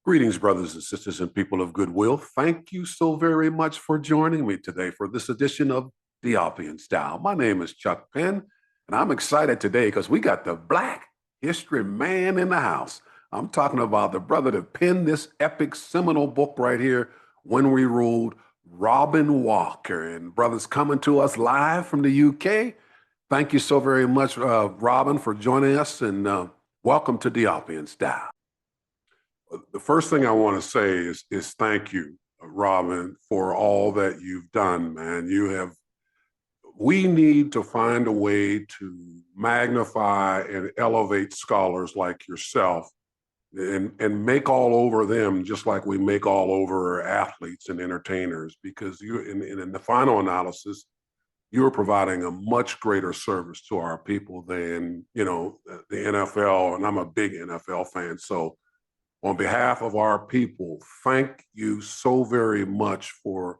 Greetings, brothers and sisters, and people of goodwill. Thank you so very much for joining me today for this edition of Ethiopian Style. My name is Chuck Penn, and I'm excited today because we got the Black History man in the house. I'm talking about the brother that penned this epic seminal book right here, When We Ruled, Robin Walker. And brothers coming to us live from the UK. Thank you so very much, Robin, for joining us, and welcome to Ethiopian Style. The first thing I want to say is thank you, Robin, for all that you've done, man. We need to find a way to magnify and elevate scholars like yourself and make all over them just like we make all over athletes and entertainers, because in the final analysis, you're providing a much greater service to our people than, the NFL, and I'm a big NFL fan. So on behalf of our people, thank you so very much for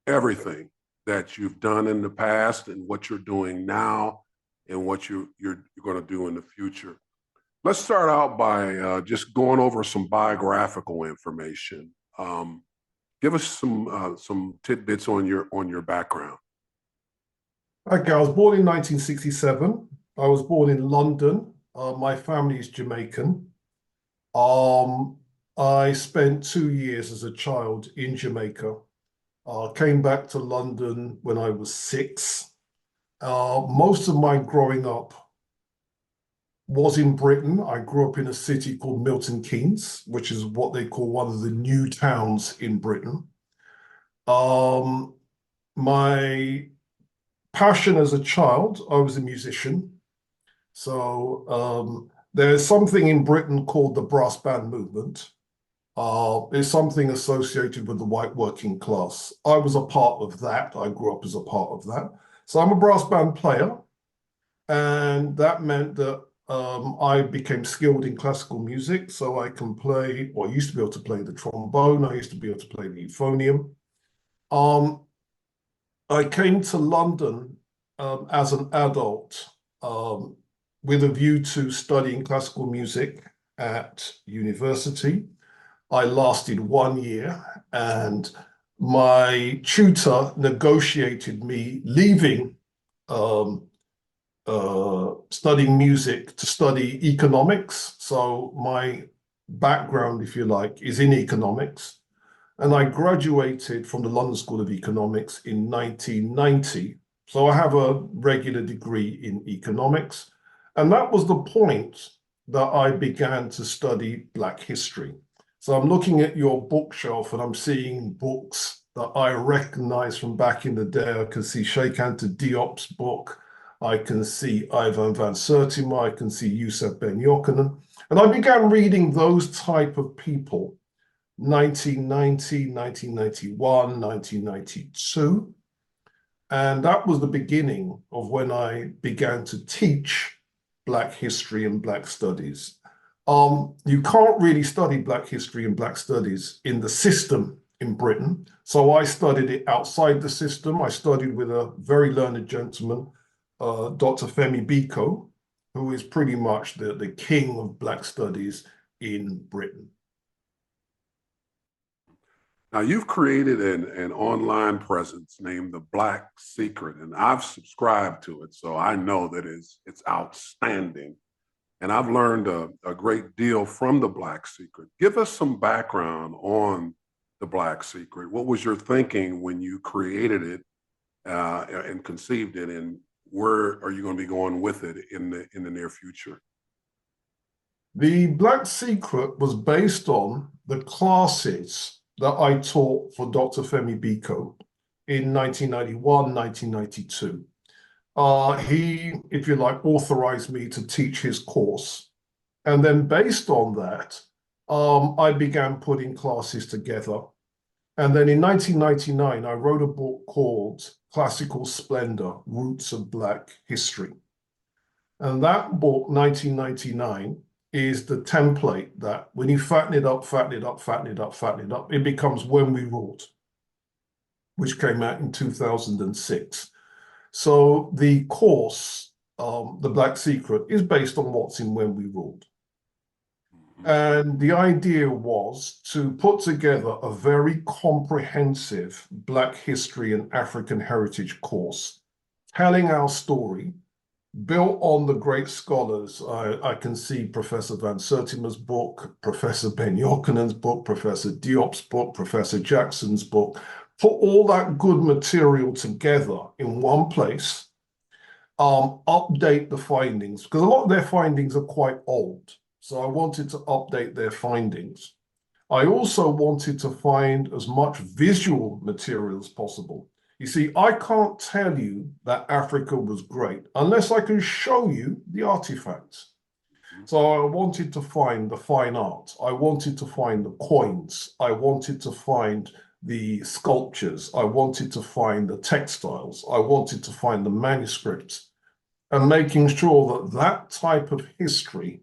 everything that you've done in the past and what you're doing now and what you're going to do in the future. Let's start out by just going over some biographical information. Give us some tidbits on your background. Okay, I was born in 1967. I was born in London. My family is Jamaican. I spent 2 years as a child in Jamaica. Came back to London when I was 6. Most of my growing up was in Britain. I grew up in a city called Milton Keynes, which is what they call one of the new towns in Britain. My passion as a child, I was a musician. So there's something in Britain called the brass band movement. It's something associated with the white working class. I was a part of that. I grew up as a part of that. So I'm a brass band player. And that meant that I became skilled in classical music. So I can play, or I used to be able to play the trombone. I used to be able to play the euphonium. I came to London as an adult with a view to studying classical music at university. I lasted 1 year, and my tutor negotiated me leaving studying music to study economics. So my background, if you like, is in economics. And I graduated from the London School of Economics in 1990. So I have a regular degree in economics. And that was the point that I began to study Black history. So I'm looking at your bookshelf and I'm seeing books that I recognize from back in the day. I can see Sheikh Anta Diop's book. I can see Ivan van Sertima. I can see Yusuf Ben Yochanan. And I began reading those type of people, 1990, 1991, 1992. And that was the beginning of when I began to teach Black history and Black studies. You can't really study Black history and Black studies in the system in Britain. So I studied it outside the system. I studied with a very learned gentleman, Dr. Femi Biko, who is pretty much the king of Black studies in Britain. Now, you've created an online presence named The Black Secret, and I've subscribed to it, so I know that it's outstanding. And I've learned a great deal from The Black Secret. Give us some background on The Black Secret. What was your thinking when you created it and conceived it, and where are you going to be going with it in the near future? The Black Secret was based on the classes that I taught for Dr. Femi Biko in 1991, 1992. He, if you like, authorized me to teach his course. And then based on that, I began putting classes together. And then in 1999, I wrote a book called Classical Splendor, Roots of Black History. And that book, 1999, is the template that when you fatten it up, fatten it up, fatten it up, fatten it up, it becomes When We Ruled, which came out in 2006. So the course, The Black Secret, is based on what's in When We Ruled. And the idea was to put together a very comprehensive Black history and African heritage course, telling our story, built on the great scholars. I can see Professor Van Sertima's book, Professor Ben Jokinen's book, Professor Diop's book, Professor Jackson's book, put all that good material together in one place, update the findings, because a lot of their findings are quite old. So I wanted to update their findings. I also wanted to find as much visual material as possible. You see, I can't tell you that Africa was great unless I can show you the artifacts. So I wanted to find the fine art. I wanted to find the coins. I wanted to find the sculptures. I wanted to find the textiles. I wanted to find the manuscripts, and making sure that that type of history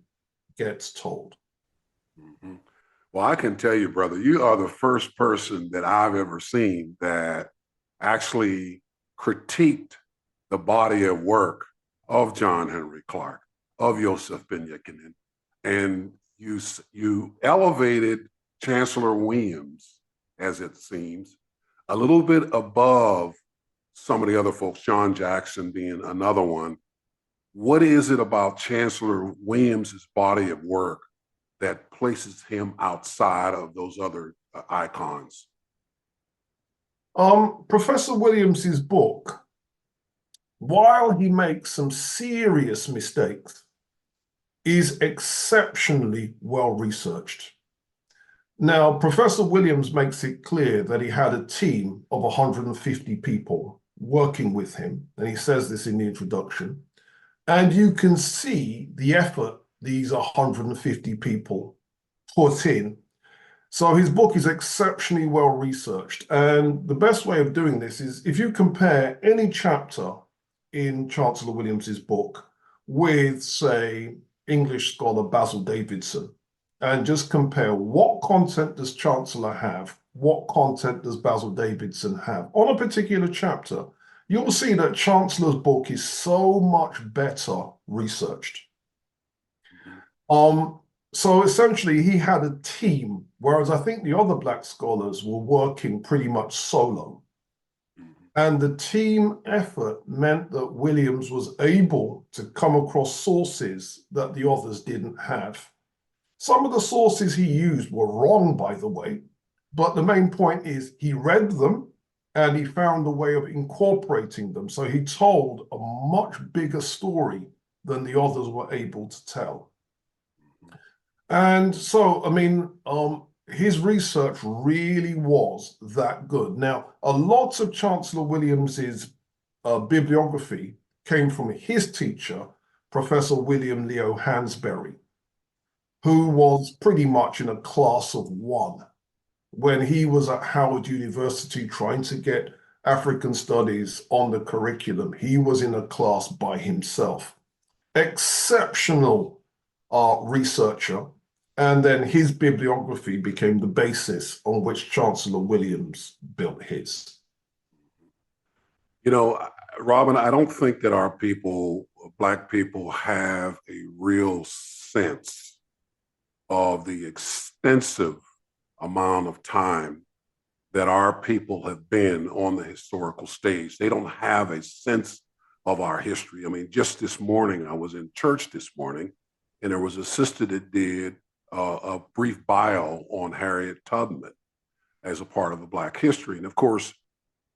gets told. Mm-hmm. Well, I can tell you, brother, you are the first person that I've ever seen that actually critiqued the body of work of John Henry Clark, of Joseph Ben Jochannan, and you elevated Chancellor Williams, as it seems, a little bit above some of the other folks, John Jackson being another one. What is it about Chancellor Williams's body of work that places him outside of those other icons? Professor Williams's book, while he makes some serious mistakes, is exceptionally well researched. Now, Professor Williams makes it clear that he had a team of 150 people working with him, and he says this in the introduction. And you can see the effort these 150 people put in. So his book is exceptionally well researched. And the best way of doing this is if you compare any chapter in Chancellor Williams's book with, say, English scholar Basil Davidson, and just compare what content does Chancellor have, what content does Basil Davidson have on a particular chapter, you'll see that Chancellor's book is so much better researched. So essentially, he had a team, whereas I think the other Black scholars were working pretty much solo. And the team effort meant that Williams was able to come across sources that the others didn't have. Some of the sources he used were wrong, by the way, but the main point is he read them and he found a way of incorporating them. So he told a much bigger story than the others were able to tell. And so, I mean, his research really was that good. Now, a lot of Chancellor Williams's bibliography came from his teacher, Professor William Leo Hansberry, who was pretty much in a class of one when he was at Howard University trying to get African studies on the curriculum. He was in a class by himself. Exceptional researcher. And then his bibliography became the basis on which Chancellor Williams built his. You know, Robin, I don't think that our people, Black people, have a real sense of the extensive amount of time that our people have been on the historical stage. They don't have a sense of our history. I mean, just this morning, I was in church this morning, and there was a sister that did a brief bio on Harriet Tubman as a part of the Black history. And of course,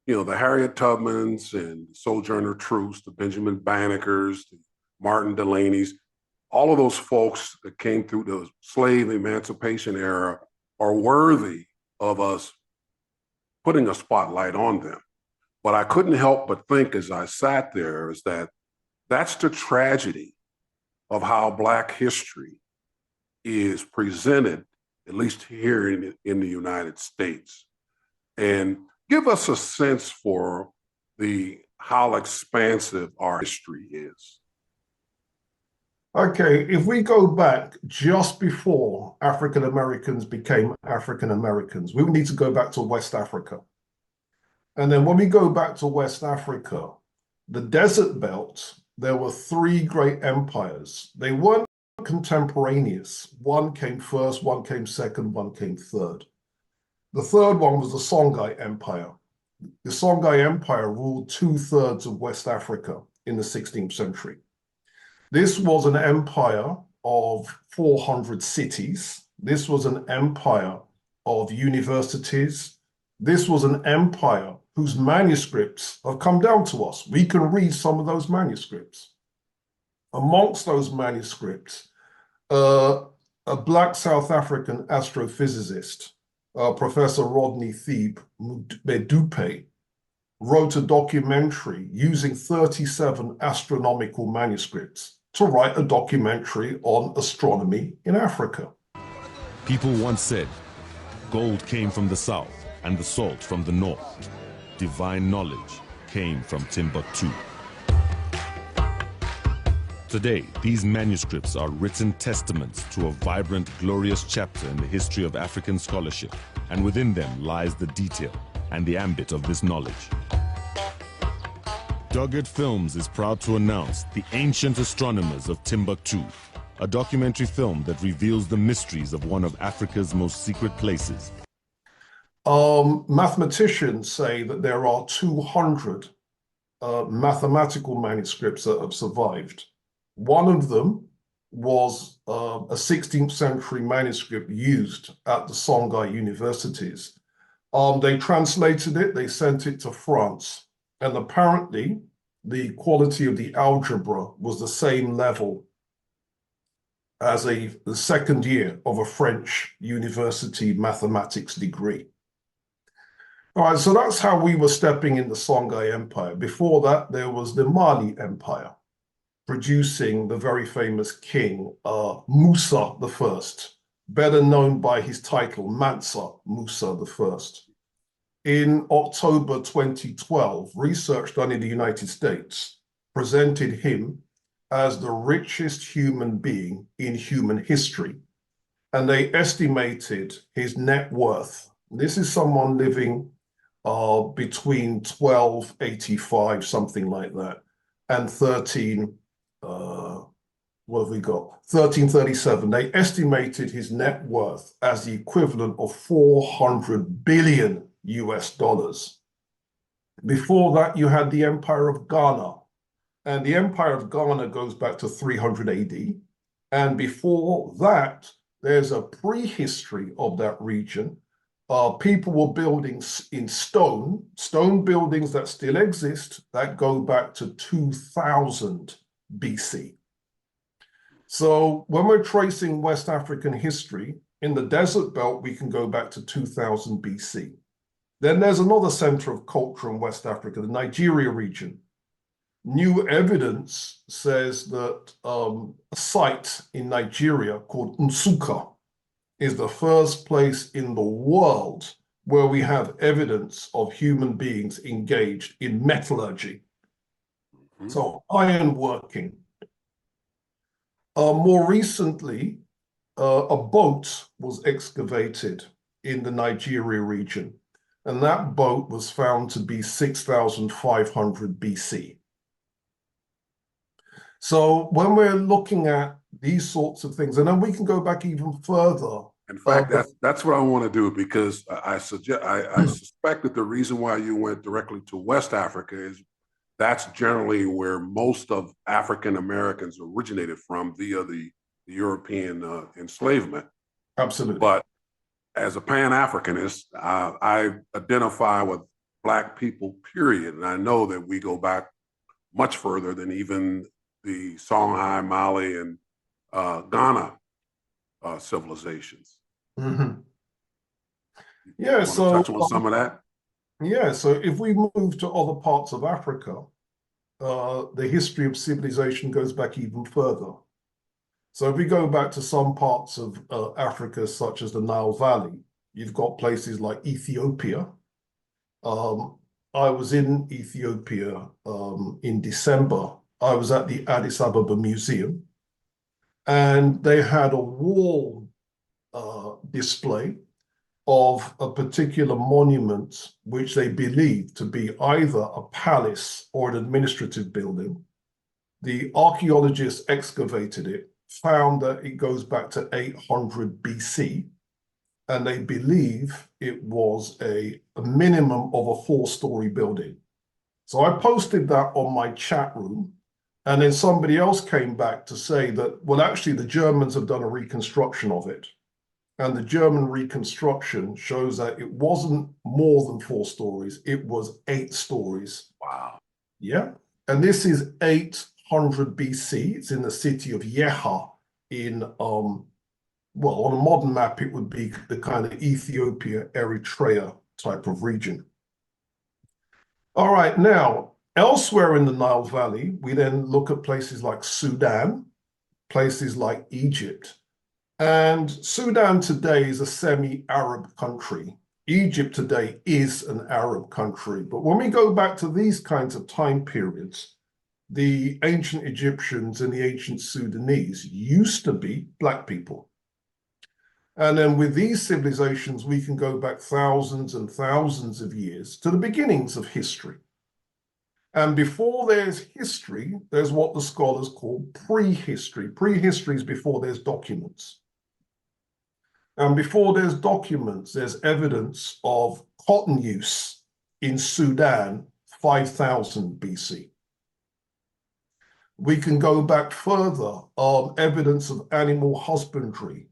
you know, the Harriet Tubmans and Sojourner Truths, the Benjamin Bannekers, the Martin Delaney's, all of those folks that came through the slave emancipation era are worthy of us putting a spotlight on them. But I couldn't help but think as I sat there is that that's the tragedy of how Black history is presented, at least here in the United States. And give us a sense for how expansive our history is. Okay, if we go back just before African Americans became African Americans, we would need to go back to West Africa. And then when we go back to West Africa, the desert belt, there were three great empires. They weren't contemporaneous. One came first, one came second, one came third. The third one was the Songhai Empire. The Songhai Empire ruled 2/3 of West Africa in the 16th century. This was an empire of 400 cities. This was an empire of universities. This was an empire whose manuscripts have come down to us. We can read some of those manuscripts. Amongst those manuscripts, a Black South African astrophysicist, Professor Rodney Thiebe Medupe, wrote a documentary using 37 astronomical manuscripts to write a documentary on astronomy in Africa. People once said, gold came from the south and the salt from the north. Divine knowledge came from Timbuktu. Today, these manuscripts are written testaments to a vibrant, glorious chapter in the history of African scholarship, and within them lies the detail and the ambit of this knowledge. Dogged Films is proud to announce The Ancient Astronomers of Timbuktu, a documentary film that reveals the mysteries of one of Africa's most secret places. Mathematicians say that there are 200 mathematical manuscripts that have survived. One of them was a 16th century manuscript used at the Songhai universities. They translated it, they sent it to France, and apparently the quality of the algebra was the same level as the second year of a French university mathematics degree. All right, so that's how we were stepping in the Songhai Empire. Before that, there was the Mali Empire, producing the very famous king, Musa I, better known by his title, Mansa Musa I. In October 2012, research done in the United States presented him as the richest human being in human history. And they estimated his net worth. This is someone living between 1285, something like that, and 1337. They estimated his net worth as the equivalent of 400 billion US dollars. Before that, you had the Empire of Ghana. And the Empire of Ghana goes back to 300 AD. And before that, there's a prehistory of that region. People were building in stone buildings that still exist that go back to 2000 BC. So when we're tracing West African history, in the desert belt, we can go back to 2000 BC. Then there's another center of culture in West Africa, the Nigeria region. New evidence says that a site in Nigeria called Nsukka is the first place in the world where we have evidence of human beings engaged in metallurgy. So iron working. More recently, a boat was excavated in the Nigeria region, and that boat was found to be 6,500 BC. So when we're looking at these sorts of things, and then we can go back even further. In fact, that's what I want to do, because I suspect that the reason why you went directly to West Africa is that's generally where most of African Americans originated from via the European enslavement. Absolutely. But as a Pan-Africanist, I identify with Black people, period. And I know that we go back much further than even the Songhai, Mali, and Ghana civilizations. Mm-hmm. Yeah, so touch on some of that. Yeah, so if we move to other parts of Africa, the history of civilization goes back even further. So if we go back to some parts of Africa, such as the Nile Valley, you've got places like Ethiopia. I was in Ethiopia in December. I was at the Addis Ababa Museum, and they had a wall display of a particular monument, which they believed to be either a palace or an administrative building. The archaeologists excavated it, found that it goes back to 800 BC, and they believe it was a minimum of a 4-story building. So I posted that on my chat room, and then somebody else came back to say that, well, actually, the Germans have done a reconstruction of it. And the German reconstruction shows that it wasn't more than 4 stories, it was 8 stories. Wow. Yeah. And this is 800 BC. It's in the city of Yeha in, well, on a modern map, it would be the kind of Ethiopia, Eritrea type of region. All right, now, elsewhere in the Nile Valley, we then look at places like Sudan, places like Egypt. And Sudan today is a semi-Arab country. Egypt today is an Arab country. But when we go back to these kinds of time periods, the ancient Egyptians and the ancient Sudanese used to be Black people. And then with these civilizations, we can go back thousands and thousands of years to the beginnings of history. And before there's history, there's what the scholars call prehistory. Prehistory is before there's documents. And before there's documents, there's evidence of cotton use in Sudan, 5000 BC. We can go back further, evidence of animal husbandry,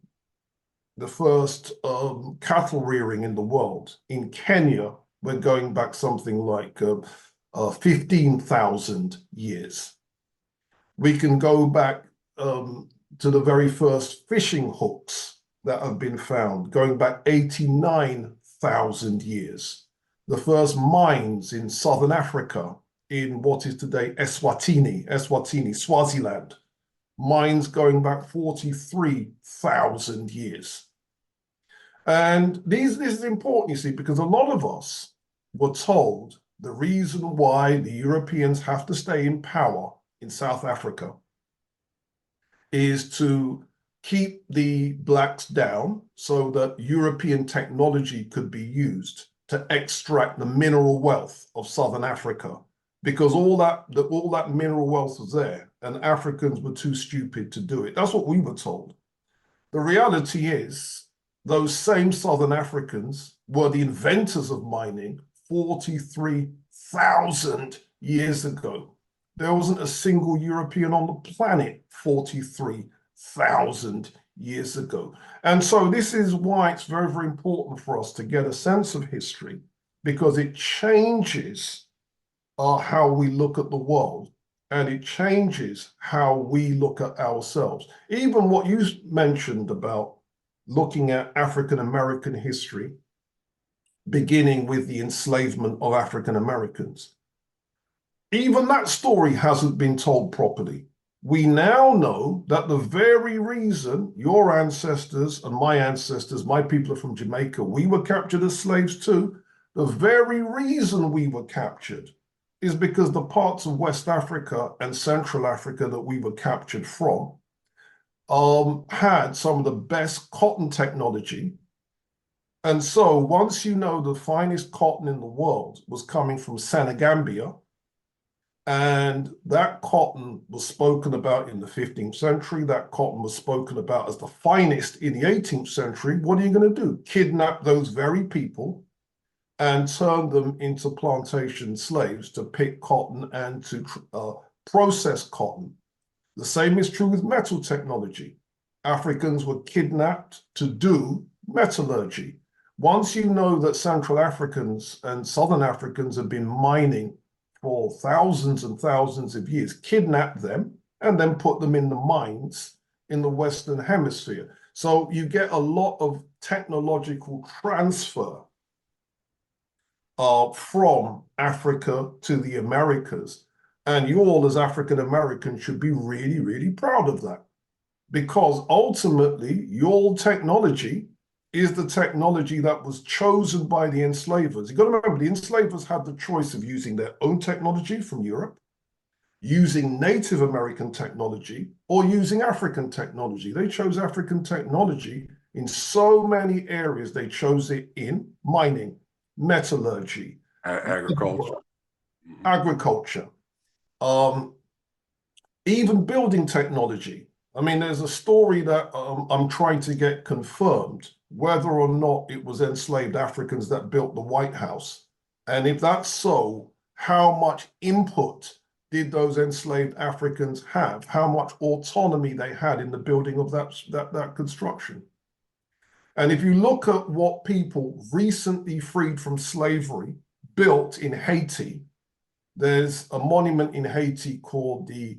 the first cattle rearing in the world. In Kenya, we're going back something like 15,000 years. We can go back to the very first fishing hooks that have been found, going back 89,000 years. The first mines in southern Africa, in what is today Eswatini, Swaziland, mines going back 43,000 years. And this is important, you see, because a lot of us were told the reason why the Europeans have to stay in power in South Africa is to keep the blacks down so that European technology could be used to extract the mineral wealth of Southern Africa, because all that mineral wealth was there and Africans were too stupid to do it. That's what we were told. The reality is those same Southern Africans were the inventors of mining 43,000 years ago. There wasn't a single European on the planet 43,000 years ago. And so this is why it's very, very important for us to get a sense of history, because it changes how we look at the world, and it changes how we look at ourselves. Even what you mentioned about looking at African American history, beginning with the enslavement of African Americans. Even that story hasn't been told properly. We now know that the very reason your ancestors and my ancestors, my people are from Jamaica, we were captured as slaves too. The very reason we were captured is because the parts of West Africa and Central Africa that we were captured from had some of the best cotton technology. And so once you know the finest cotton in the world was coming from Senegambia, and that cotton was spoken about in the 15th century, that cotton was spoken about as the finest in the 18th century, what are you going to do? Kidnap those very people and turn them into plantation slaves to pick cotton and to process cotton. The same is true with metal technology. Africans were kidnapped to do metallurgy. Once you know that Central Africans and Southern Africans have been mining for thousands and thousands of years, kidnap them and then put them in the mines in the Western Hemisphere. So you get a lot of technological transfer from Africa to the Americas. And you all as African Americans should be really, really proud of that, because ultimately your technology is the technology that was chosen by the enslavers. You've got to remember, the enslavers had the choice of using their own technology from Europe, using Native American technology, or using African technology. They chose African technology in so many areas. They chose it in mining, metallurgy, Agriculture. agriculture, even building technology. I mean, there's a story that I'm trying to get confirmed, whether or not it was enslaved Africans that built the White House. And if that's so, how much input did those enslaved Africans have? How much autonomy they had in the building of that construction? And if you look at what people recently freed from slavery built in Haiti, there's a monument in Haiti called the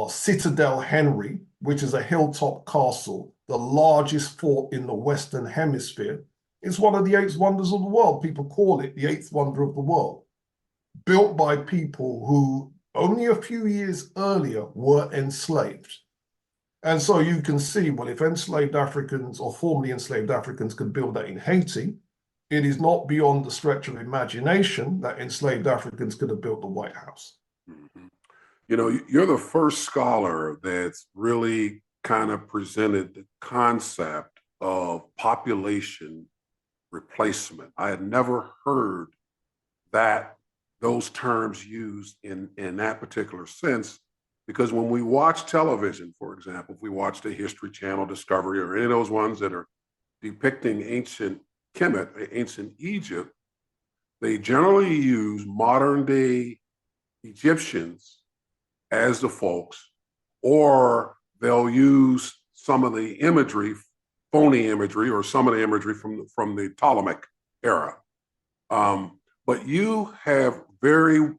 Citadel Henry, which is a hilltop castle, the largest fort in the Western Hemisphere. It's one of the eight wonders of the world. People call it the eighth wonder of the world, built by people who only a few years earlier were enslaved. And so you can see, well, if enslaved Africans or formerly enslaved Africans could build that in Haiti, it is not beyond the stretch of imagination that enslaved Africans could have built the White House. Mhm. You know, you're the first scholar that's really kind of presented the concept of population replacement. I had never heard those terms used in that particular sense, because when we watch television, for example, if we watch the History Channel, Discovery, or any of those ones that are depicting ancient Kemet, ancient Egypt, they generally use modern day Egyptians as the folks, or they'll use some of the imagery, phony imagery, or some of the imagery from the Ptolemaic era. But you have very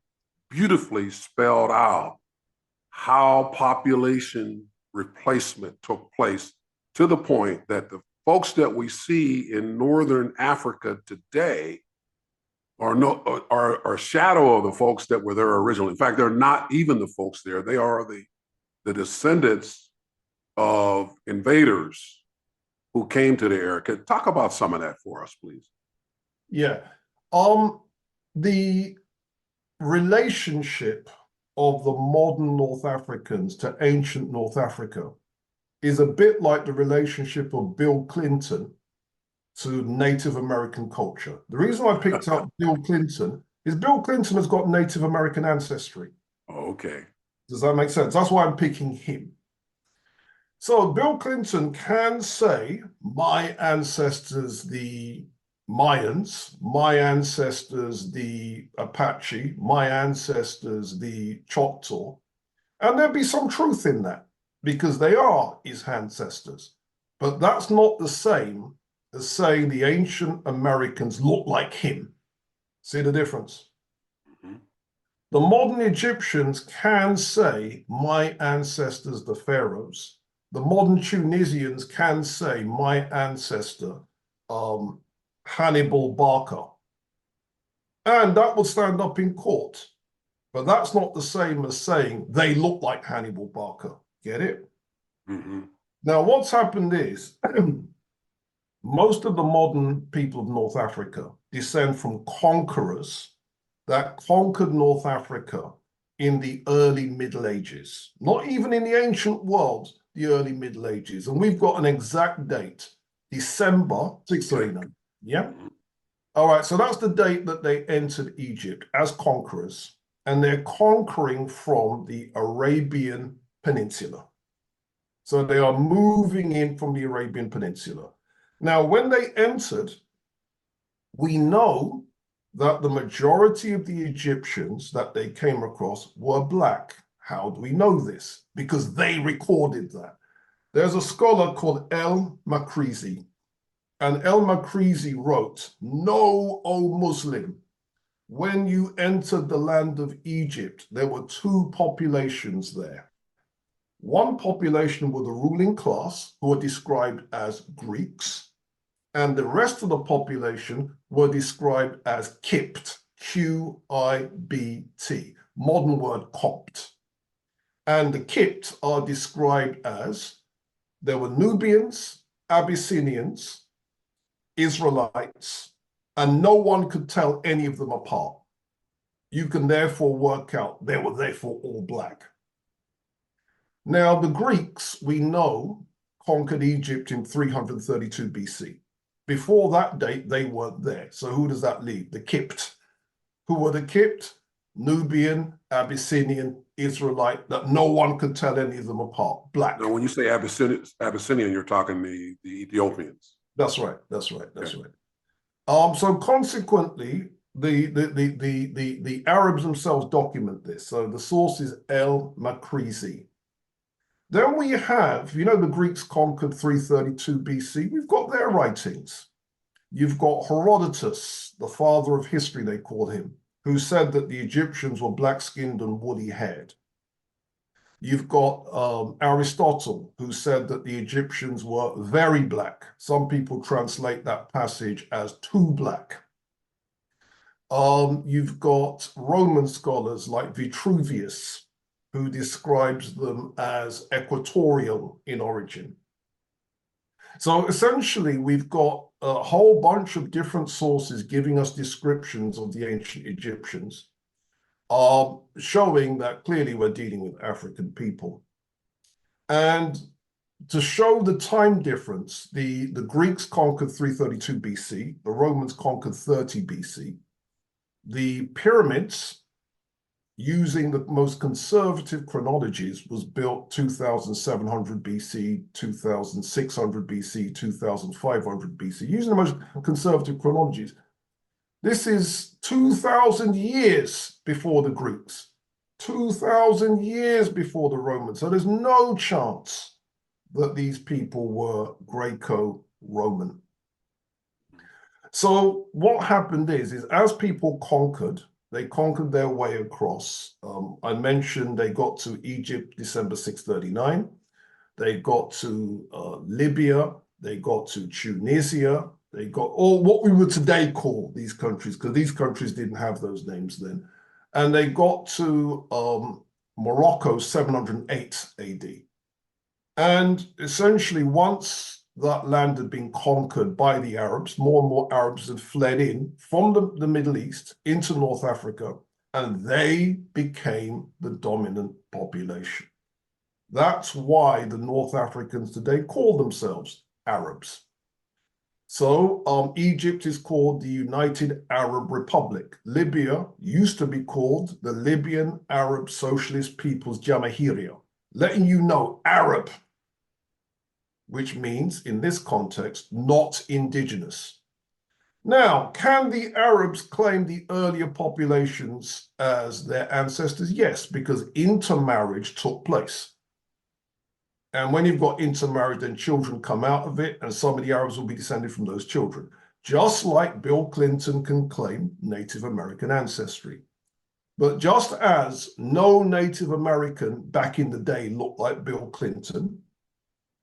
beautifully spelled out how population replacement took place, to the point that the folks that we see in Northern Africa today are a shadow of the folks that were there originally. In fact, they're not even the folks there. They are the descendants of invaders who came to the area. Could talk about some of that for us, please? Yeah. The relationship of the modern North Africans to ancient North Africa is a bit like the relationship of Bill Clinton to Native American culture. The reason I picked up Bill Clinton is Bill Clinton has got Native American ancestry. Okay. Does that make sense? That's why I'm picking him. So Bill Clinton can say, my ancestors, the Mayans, my ancestors, the Apache, my ancestors, the Choctaw, and there'd be some truth in that because they are his ancestors. But that's not the same as saying the ancient Americans look like him. See the difference? Mhm. The modern Egyptians can say, my ancestors, the pharaohs. The modern Tunisians can say, my ancestor, Hannibal Barca. And that would stand up in court. But that's not the same as saying they look like Hannibal Barca. Get it? Mm-hmm. Now, what's happened is most of the modern people of North Africa descend from conquerors that conquered North Africa in the early Middle Ages, not even in the ancient world, the early Middle Ages. And we've got an exact date, December 639. Yeah? All right, so that's the date that they entered Egypt as conquerors, and they're conquering from the Arabian Peninsula. So they are moving in from the Arabian Peninsula. Now, when they entered, we know that the majority of the Egyptians that they came across were Black. How do we know this? Because they recorded that. There's a scholar called El Makrizi, and El Makrizi wrote, "Know, O Muslim, when you entered the land of Egypt, there were two populations there. One population were the ruling class, who are described as Greeks, and the rest of the population were described as Kipt, Q-I-B-T, modern word Copt. And the Kipt are described as, there were Nubians, Abyssinians, Israelites, and no one could tell any of them apart. You can therefore work out they were therefore all Black. Now, the Greeks, we know, conquered Egypt in 332 BC. Before that date, they weren't there. So who does that leave? The Kipt. Who were the Kipt? Nubian, Abyssinian, Israelite, that no one could tell any of them apart. Black. Now, when you say Abyssinian, you're talking the Ethiopians. That's right. That's right. That's right. So consequently, the Arabs themselves document this. So the source is El Makrizi. Then we have, the Greeks conquered 332 BC. We've got their writings. You've got Herodotus, the father of history, they called him, who said that the Egyptians were black-skinned and woolly-haired. You've got Aristotle, who said that the Egyptians were very black. Some people translate that passage as too black. You've got Roman scholars like Vitruvius, who describes them as equatorial in origin. So essentially, we've got a whole bunch of different sources giving us descriptions of the ancient Egyptians, showing that clearly we're dealing with African people. And to show the time difference, the Greeks conquered 332 BC, the Romans conquered 30 BC. The pyramids, using the most conservative chronologies, was built 2700 BC, 2600 BC, 2500 BC, using the most conservative chronologies. This is 2,000 years before the Greeks, 2,000 years before the Romans. So there's no chance that these people were Greco-Roman. So what happened is as people conquered, they conquered their way across. I mentioned they got to Egypt December 639. They got to Libya. They got to Tunisia. They got all what we would today call these countries, because these countries didn't have those names then. And they got to Morocco 708 AD. And essentially, once that land had been conquered by the Arabs, more and more Arabs had fled in from the Middle East into North Africa, and they became the dominant population. That's why the North Africans today call themselves Arabs. So Egypt is called the United Arab Republic. Libya used to be called the Libyan Arab Socialist People's Jamahiriya, letting you know Arab, which means in this context, not indigenous. Now, can the Arabs claim the earlier populations as their ancestors? Yes, because intermarriage took place. And when you've got intermarriage, then children come out of it, and some of the Arabs will be descended from those children. Just like Bill Clinton can claim Native American ancestry. But just as no Native American back in the day looked like Bill Clinton,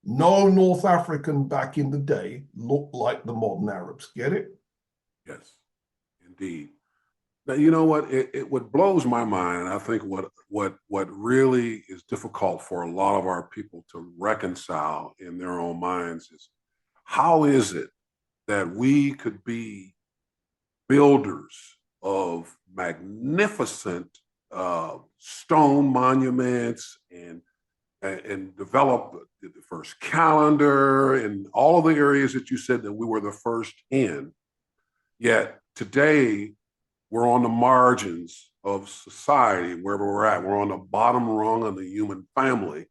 no North African back in the day looked like the modern Arabs. Get it? Yes, indeed. Now, you know what? What blows my mind, and I think what really is difficult for a lot of our people to reconcile in their own minds is, how is it that we could be builders of magnificent stone monuments and develop the first calendar and all of the areas that you said that we were the first in, yet today we're on the margins of society, wherever we're at. We're on the bottom rung of the human family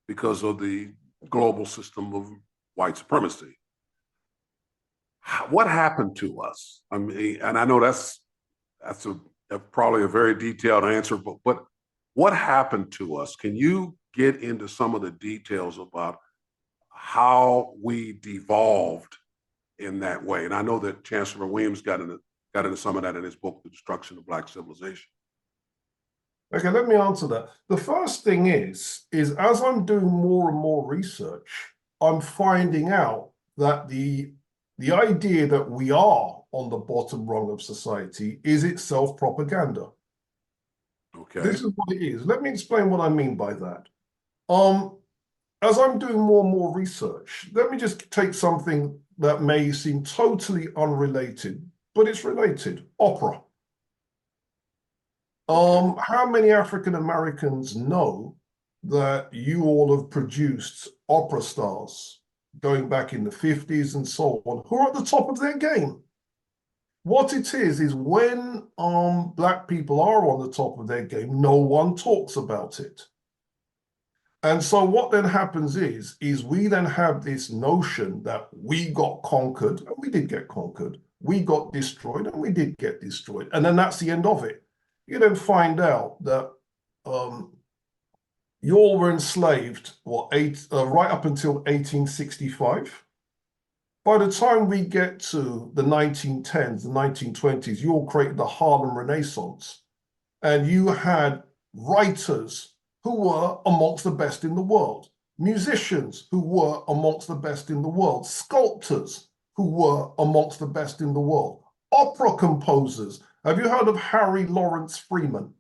because of the global system of white supremacy. What happened to us? I mean, and I know that's probably a very detailed answer, but what happened to us? Can you get into some of the details about how we devolved in that way? And I know that Chancellor Williams got into some of that in his book, The Destruction of Black Civilization. Okay, let me answer that. The first thing is as I'm doing more and more research, I'm finding out that the idea that we are on the bottom rung of society is itself propaganda. Okay. This is what it is. Let me explain what I mean by that. As I'm doing more and more research, let me just take something that may seem totally unrelated, but it's related. Opera. How many African Americans know that you all have produced opera stars going back in the 50s and so on, who are at the top of their game? What it is when black people are on the top of their game, no one talks about it. And so what then happens is we then have this notion that we got conquered, and we did get conquered. We got destroyed, and we did get destroyed. And then that's the end of it. You then find out that you all were enslaved, right up until 1865. By the time we get to the 1910s, the 1920s, you all created the Harlem Renaissance. And you had writers who were amongst the best in the world, musicians who were amongst the best in the world, sculptors who were amongst the best in the world, opera composers. Have you heard of Harry Lawrence Freeman?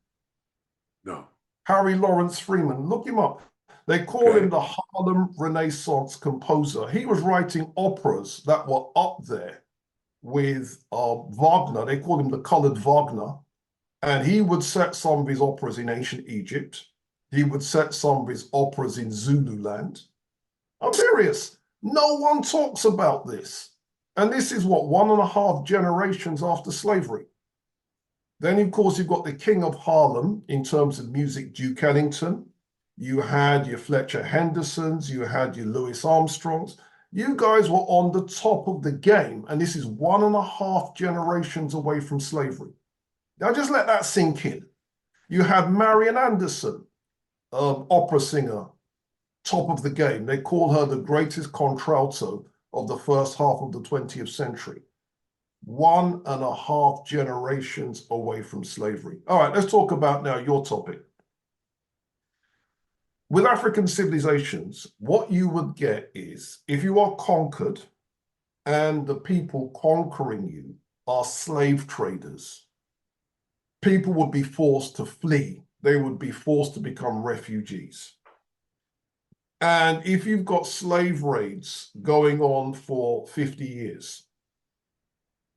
No. Harry Lawrence Freeman, look him up. They call him the Harlem Renaissance composer. He was writing operas that were up there with Wagner. They call him the colored Wagner. And he would set some of his operas in ancient Egypt. He would set some of his operas in Zululand. I'm serious. No one talks about this. And this is what, 1.5 generations after slavery. Then, of course, you've got the King of Harlem in terms of music, Duke Ellington. You had your Fletcher Hendersons. You had your Louis Armstrongs. You guys were on the top of the game. And this is 1.5 generations away from slavery. Now, just let that sink in. You had Marian Anderson, opera singer, top of the game. They call her the greatest contralto of the first half of the 20th century. 1.5 generations away from slavery. All right, let's talk about now your topic. With African civilizations, what you would get is if you are conquered and the people conquering you are slave traders, people would be forced to flee. They would be forced to become refugees. And if you've got slave raids going on for 50 years,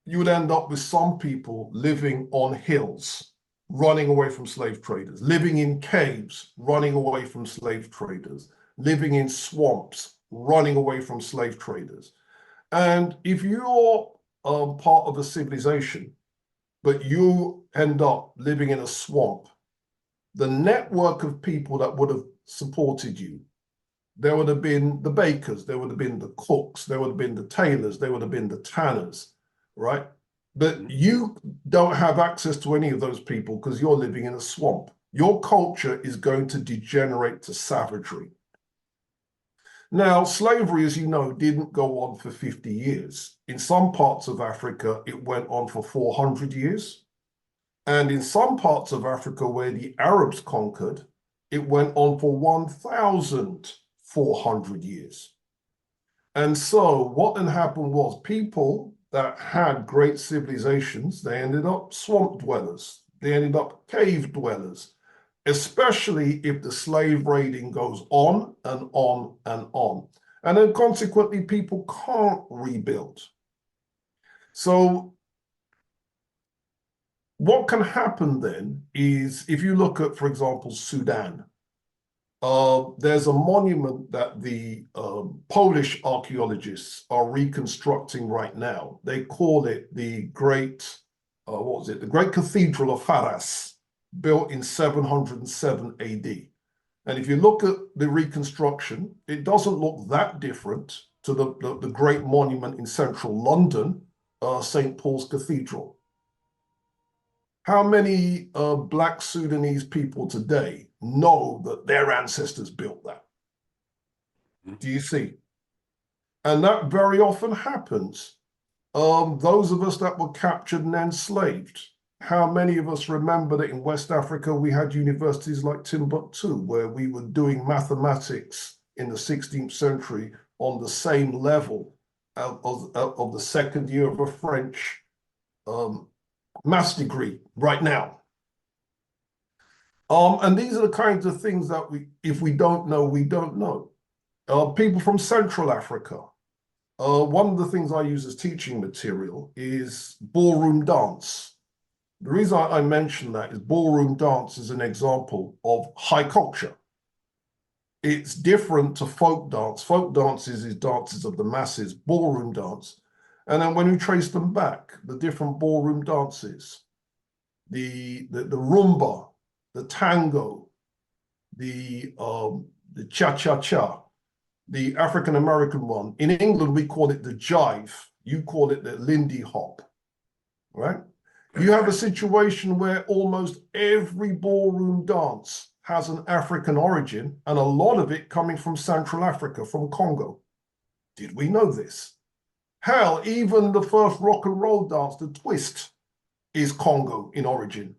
you would end up with some people living on hills, running away from slave traders, living in caves, running away from slave traders, living in swamps, running away from slave traders. And if you're part of a civilization, but you end up living in a swamp, the network of people that would have supported you, there would have been the bakers, there would have been the cooks, there would have been the tailors, there would have been the tanners, right? But you don't have access to any of those people because you're living in a swamp. Your culture is going to degenerate to savagery. Now, slavery, as you know, didn't go on for 50 years. In some parts of Africa, it went on for 400 years. And in some parts of Africa where the Arabs conquered, it went on for 1,400 years. And so what then happened was people that had great civilizations, they ended up swamp dwellers. They ended up cave dwellers, especially if the slave raiding goes on and on and on. And then consequently, people can't rebuild. So what can happen then is if you look at, for example, Sudan, there's a monument that the Polish archaeologists are reconstructing right now. They call it the Great, the Great Cathedral of Faras, built in 707 AD. And if you look at the reconstruction, it doesn't look that different to the great monument in central London, St. Paul's Cathedral. How many Black Sudanese people today know that their ancestors built that? Do you see? And that very often happens. Those of us that were captured and enslaved, how many of us remember that in West Africa we had universities like Timbuktu, where we were doing mathematics in the 16th century on the same level of the second year of a French master's degree right now. And these are the kinds of things that if we don't know, we don't know. People from Central Africa, one of the things I use as teaching material is ballroom dance. The reason I mention that is ballroom dance is an example of high culture. It's different to folk dance. Folk dances is dances of the masses. Ballroom dance. And then when you trace them back, the different ballroom dances, the rumba, the tango, the cha-cha-cha, the African-American one. In England, we call it the jive. You call it the Lindy Hop, right? You have a situation where almost every ballroom dance has an African origin, and a lot of it coming from Central Africa, from Congo. Did we know this? Hell, even the first rock and roll dance, the twist, is Congo in origin.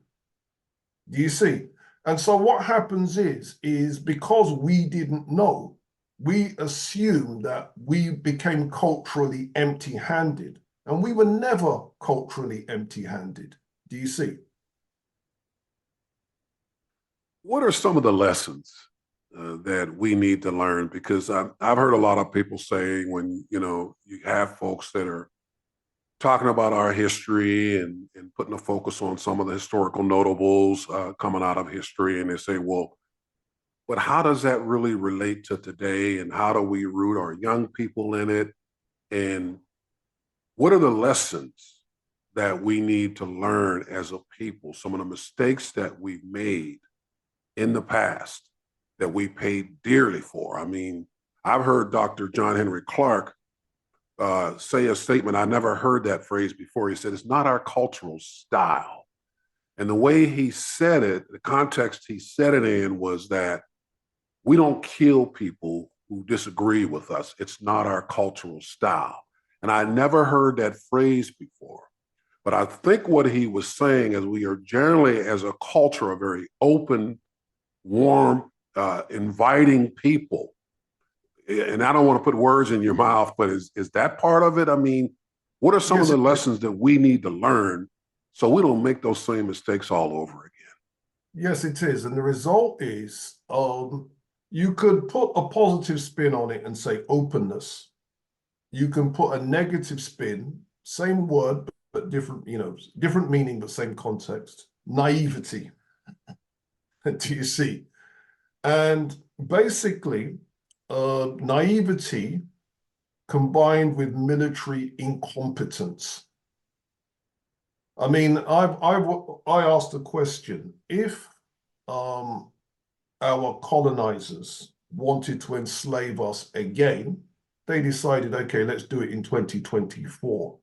Do you see? And so what happens is because we didn't know, we assumed that we became culturally empty-handed, and we were never culturally empty-handed. Do you see? What are some of the lessons that we need to learn? Because I've heard a lot of people say when, you have folks that are talking about our history and putting a focus on some of the historical notables coming out of history, and they say, well, but how does that really relate to today? And how do we root our young people in it? And what are the lessons that we need to learn as a people? Some of the mistakes that we've made in the past that we paid dearly for. I mean, I've heard Dr. John Henry Clark say a statement. I never heard that phrase before. He said, it's not our cultural style. And the way he said it, the context he said it in was that we don't kill people who disagree with us. It's not our cultural style. And I never heard that phrase before. But I think what he was saying is we are generally, as a culture, a very open, warm, inviting people. And I don't want to put words in your mouth, but is that part of it? I mean, what are some of the lessons that we need to learn so we don't make those same mistakes all over again? Yes, it is. And the result is you could put a positive spin on it and say openness. You can put a negative spin, same word, but different, different meaning, but same context. Naivety. Do you see? And basically, naivety combined with military incompetence. I mean, I asked the question, if our colonizers wanted to enslave us again, they decided, okay, let's do it in 2024.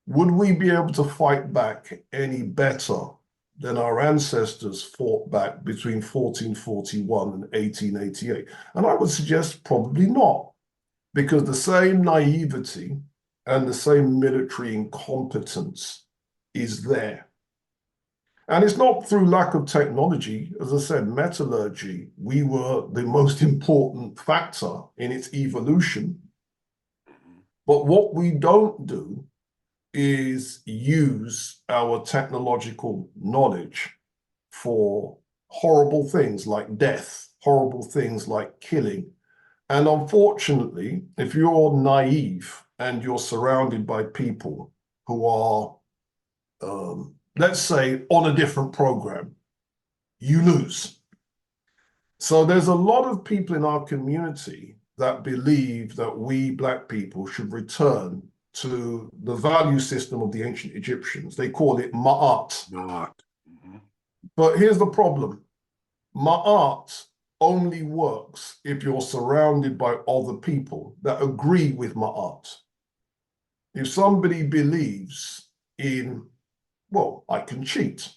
Would we be able to fight back any better than our ancestors fought back between 1441 and 1888? And I would suggest probably not, because the same naivety and the same military incompetence is there. And it's not through lack of technology. As I said, metallurgy, we were the most important factor in its evolution. But what we don't do is use our technological knowledge for horrible things like death, horrible things like killing. And unfortunately, if you're naive and you're surrounded by people who are, let's say, on a different program, you lose. So there's a lot of people in our community that believe that we Black people should return to the value system of the ancient Egyptians. They call it Maat. Not. Mm-hmm. But here's the problem. Maat only works if you're surrounded by other people that agree with Maat. If somebody believes in, well, I can cheat,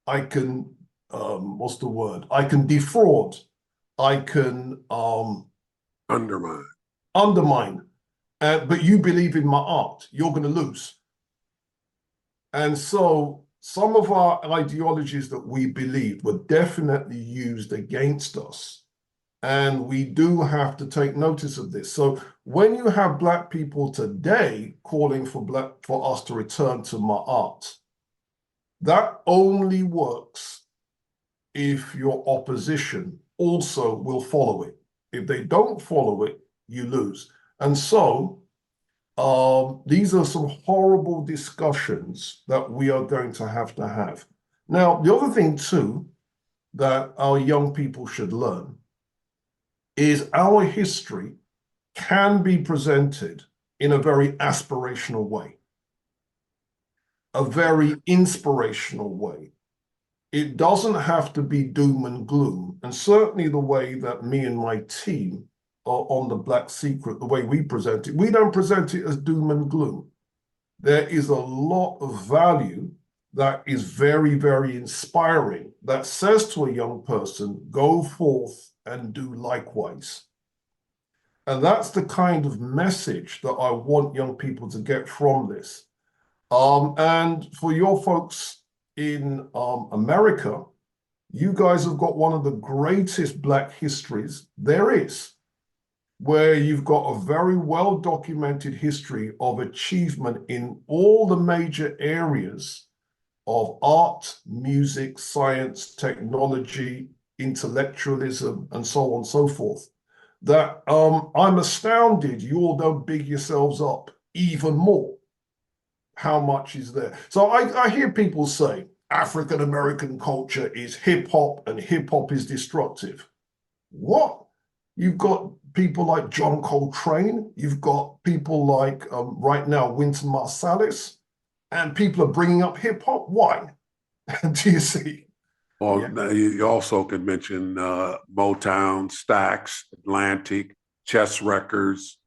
I can, what's the word? I can defraud, I can undermine. But you believe in Maat, you're going to lose. And so some of our ideologies that we believed were definitely used against us. And we do have to take notice of this. So when you have Black people today calling for us to return to Maat, that only works if your opposition also will follow it. If they don't follow it, you lose. And so these are some horrible discussions that we are going to have. Now, the other thing too that our young people should learn is our history can be presented in a very aspirational way, a very inspirational way. It doesn't have to be doom and gloom. And certainly the way that me and my team are on the Black Secret, the way we present it, we don't present it as doom and gloom. There is a lot of value that is very, very inspiring, that says to a young person, go forth and do likewise. And that's the kind of message that I want young people to get from this. And for your folks in America, you guys have got one of the greatest Black histories there is, where you've got a very well-documented history of achievement in all the major areas of art, music, science, technology, intellectualism, and so on and so forth, that I'm astounded you all don't big yourselves up even more. How much is there? So I hear people say African-American culture is hip-hop and hip-hop is destructive. What? You've got people like John Coltrane, you've got people like right now Wynton Marsalis, and people are bringing up hip-hop. Why? Do you see? Well, yeah. You also could mention Motown, Stax, Atlantic, Chess Records,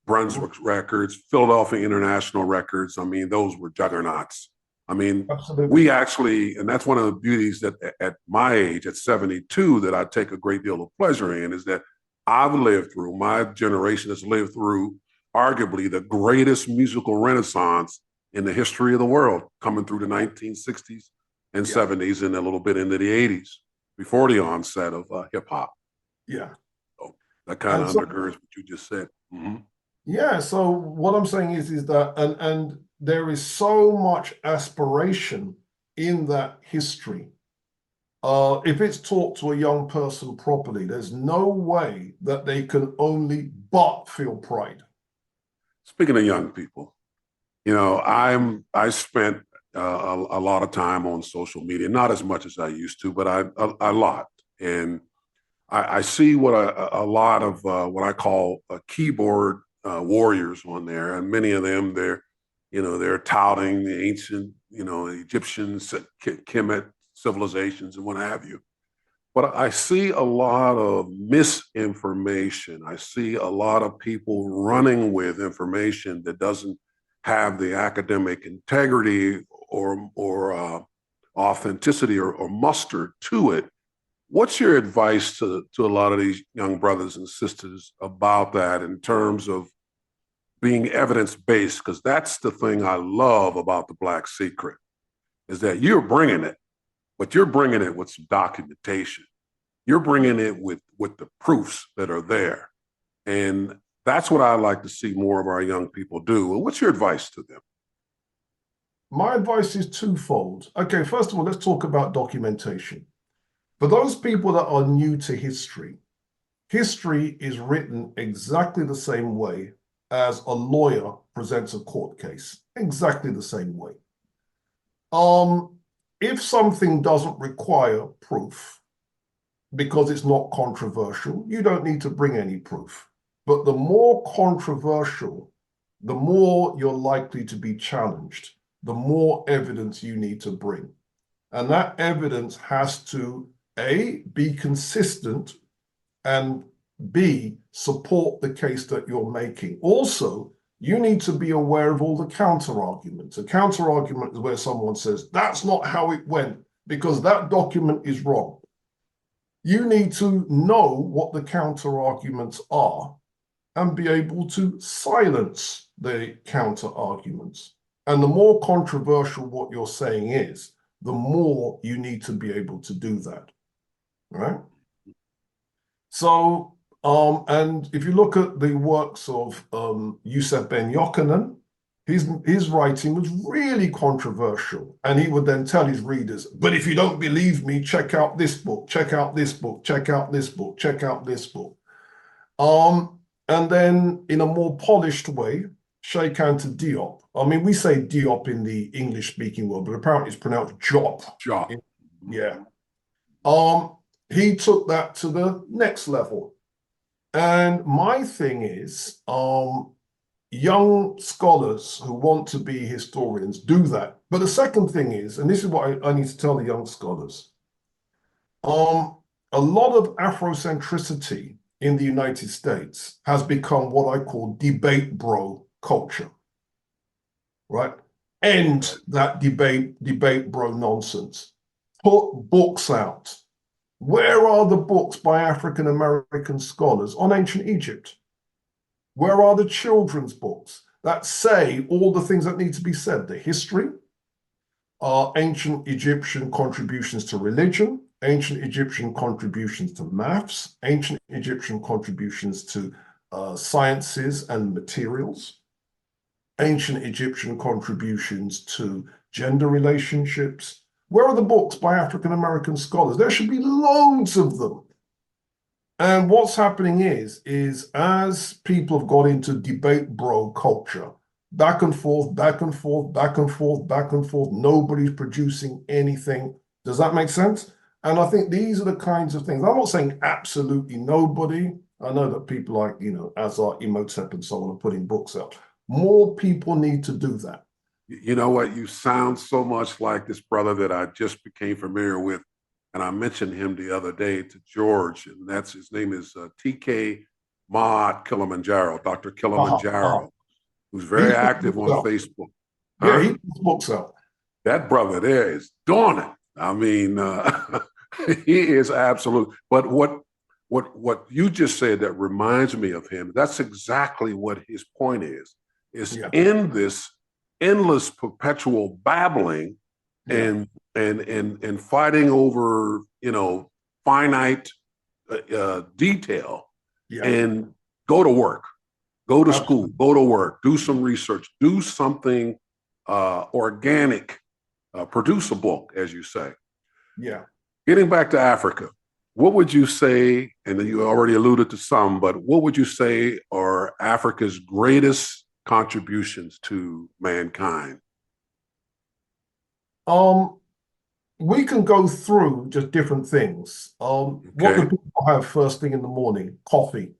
Brunswick Records, Philadelphia International Records. I mean, those were juggernauts. I mean, absolutely. We actually, and that's one of the beauties that at my age, at 72, that I take a great deal of pleasure in, is that I've lived through, my generation has lived through arguably the greatest musical renaissance in the history of the world, coming through the 1960s and 70s and a little bit into the 80s, before the onset of hip hop. Yeah. So that kind of undergirds what you just said. Mm-hmm. Yeah, so what I'm saying is that, and there is so much aspiration in that history. If it's taught to a young person properly, there's no way that they can only but feel pride. Speaking of young people, you know, I spent a lot of time on social media, not as much as I used to, but a lot. And I see what a lot of what I call keyboard warriors on there, and many of them they're touting the ancient, Egyptian, Kemet civilizations and what have you. But I see a lot of misinformation. I see a lot of people running with information that doesn't have the academic integrity or authenticity or muster to it. What's your advice to a lot of these young brothers and sisters about that in terms of being evidence-based? Because that's the thing I love about the Black Secret, is that you're bringing it, but you're bringing it with some documentation. You're bringing it with the proofs that are there. And that's what I like to see more of our young people do. What's your advice to them? My advice is twofold. Okay, first of all, let's talk about documentation. For those people that are new to history, history is written exactly the same way as a lawyer presents a court case, exactly the same way. If something doesn't require proof because it's not controversial, you don't need to bring any proof. But the more controversial, the more you're likely to be challenged, the more evidence you need to bring. And that evidence has to, A, be consistent, and B, support the case that you're making. Also, you need to be aware of all the counter-arguments. A counter-argument is where someone says, that's not how it went, because that document is wrong. You need to know what the counter-arguments are and be able to silence the counter-arguments. And the more controversial what you're saying is, the more you need to be able to do that, right? So, and if you look at the works of Yusuf Ben Yochanan, his writing was really controversial. And he would then tell his readers, but if you don't believe me, check out this book, check out this book, check out this book, check out this book. And then in a more polished way, Sheikh Anta Diop. I mean, we say Diop in the English-speaking world, but apparently it's pronounced Jop. Jop. Yeah. He took that to the next level. And my thing is, young scholars who want to be historians do that. But the second thing is, and this is what I need to tell the young scholars, a lot of Afrocentricity in the United States has become what I call debate bro culture, right? End that debate bro nonsense. Put books out. Where are the books by African American scholars on ancient Egypt? Where are the children's books that say all the things that need to be said? The history, ancient Egyptian contributions to religion, ancient Egyptian contributions to maths, ancient Egyptian contributions to sciences and materials, ancient Egyptian contributions to gender relationships. Where are the books by African American scholars? There should be loads of them. And what's happening is as people have got into debate bro culture, back and forth, back and forth, back and forth, back and forth, nobody's producing anything. Does that make sense? And I think these are the kinds of things. I'm not saying absolutely nobody. I know that people like, Azar, Imhotep and so on are putting books out. More people need to do that. You know what? You sound so much like this brother that I just became familiar with. And I mentioned him the other day to George, and that's his name is TK Maat Kilimanjaro, Dr. Kilimanjaro, who's very active on Facebook. Yeah, he puts books out. That brother there is doing it. I mean, he is absolute. But what you just said that reminds me of him, that's exactly what his point is. Is in this endless perpetual babbling and fighting over, finite detail, and go to work, go to school, go to work, do some research, do something organic, produce a book, as you say. Yeah. Getting back to Africa, what would you say, and you already alluded to some, but what would you say are Africa's greatest contributions to mankind? We can go through just different things. What do people have first thing in the morning? Coffee.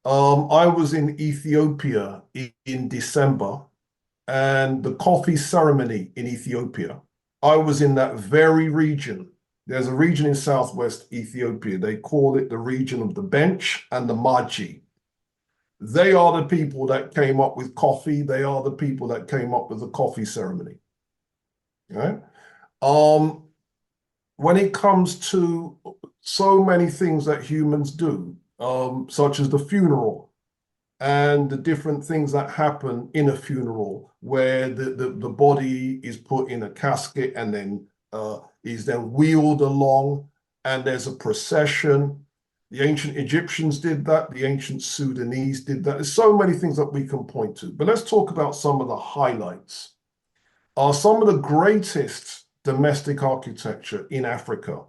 I was in Ethiopia in December, and the coffee ceremony in Ethiopia, I was in that very region. There's a region in southwest Ethiopia. They call it the region of the bench and the Maji. They are the people that came up with coffee. They are the people that came up with the coffee ceremony. Right? When it comes to so many things that humans do, such as the funeral and the different things that happen in a funeral, where the body is put in a casket and then is then wheeled along, and there's a procession. The ancient Egyptians did that. The ancient Sudanese did that. There's so many things that we can point to. But let's talk about some of the highlights. Some of the greatest domestic architecture in Africa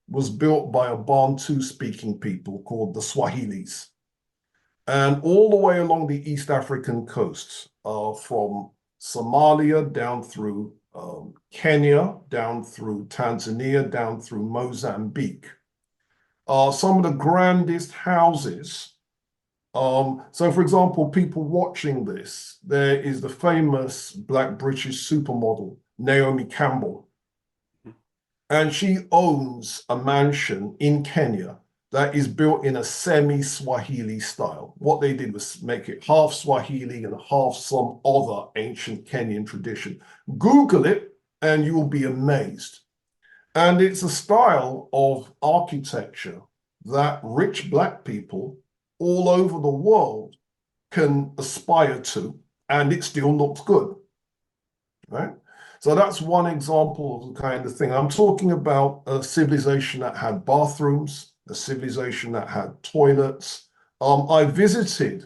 was built by a Bantu-speaking people called the Swahilis. And all the way along the East African coasts, from Somalia down through Kenya, down through Tanzania, down through Mozambique, some of the grandest houses. So, for example, people watching this, there is the famous Black British supermodel, Naomi Campbell. And she owns a mansion in Kenya that is built in a semi-Swahili style. What they did was make it half Swahili and half some other ancient Kenyan tradition. Google it and you will be amazed. And it's a style of architecture that rich Black people all over the world can aspire to, and it still looks good, right? So that's one example of the kind of thing. I'm talking about a civilization that had bathrooms, a civilization that had toilets. I visited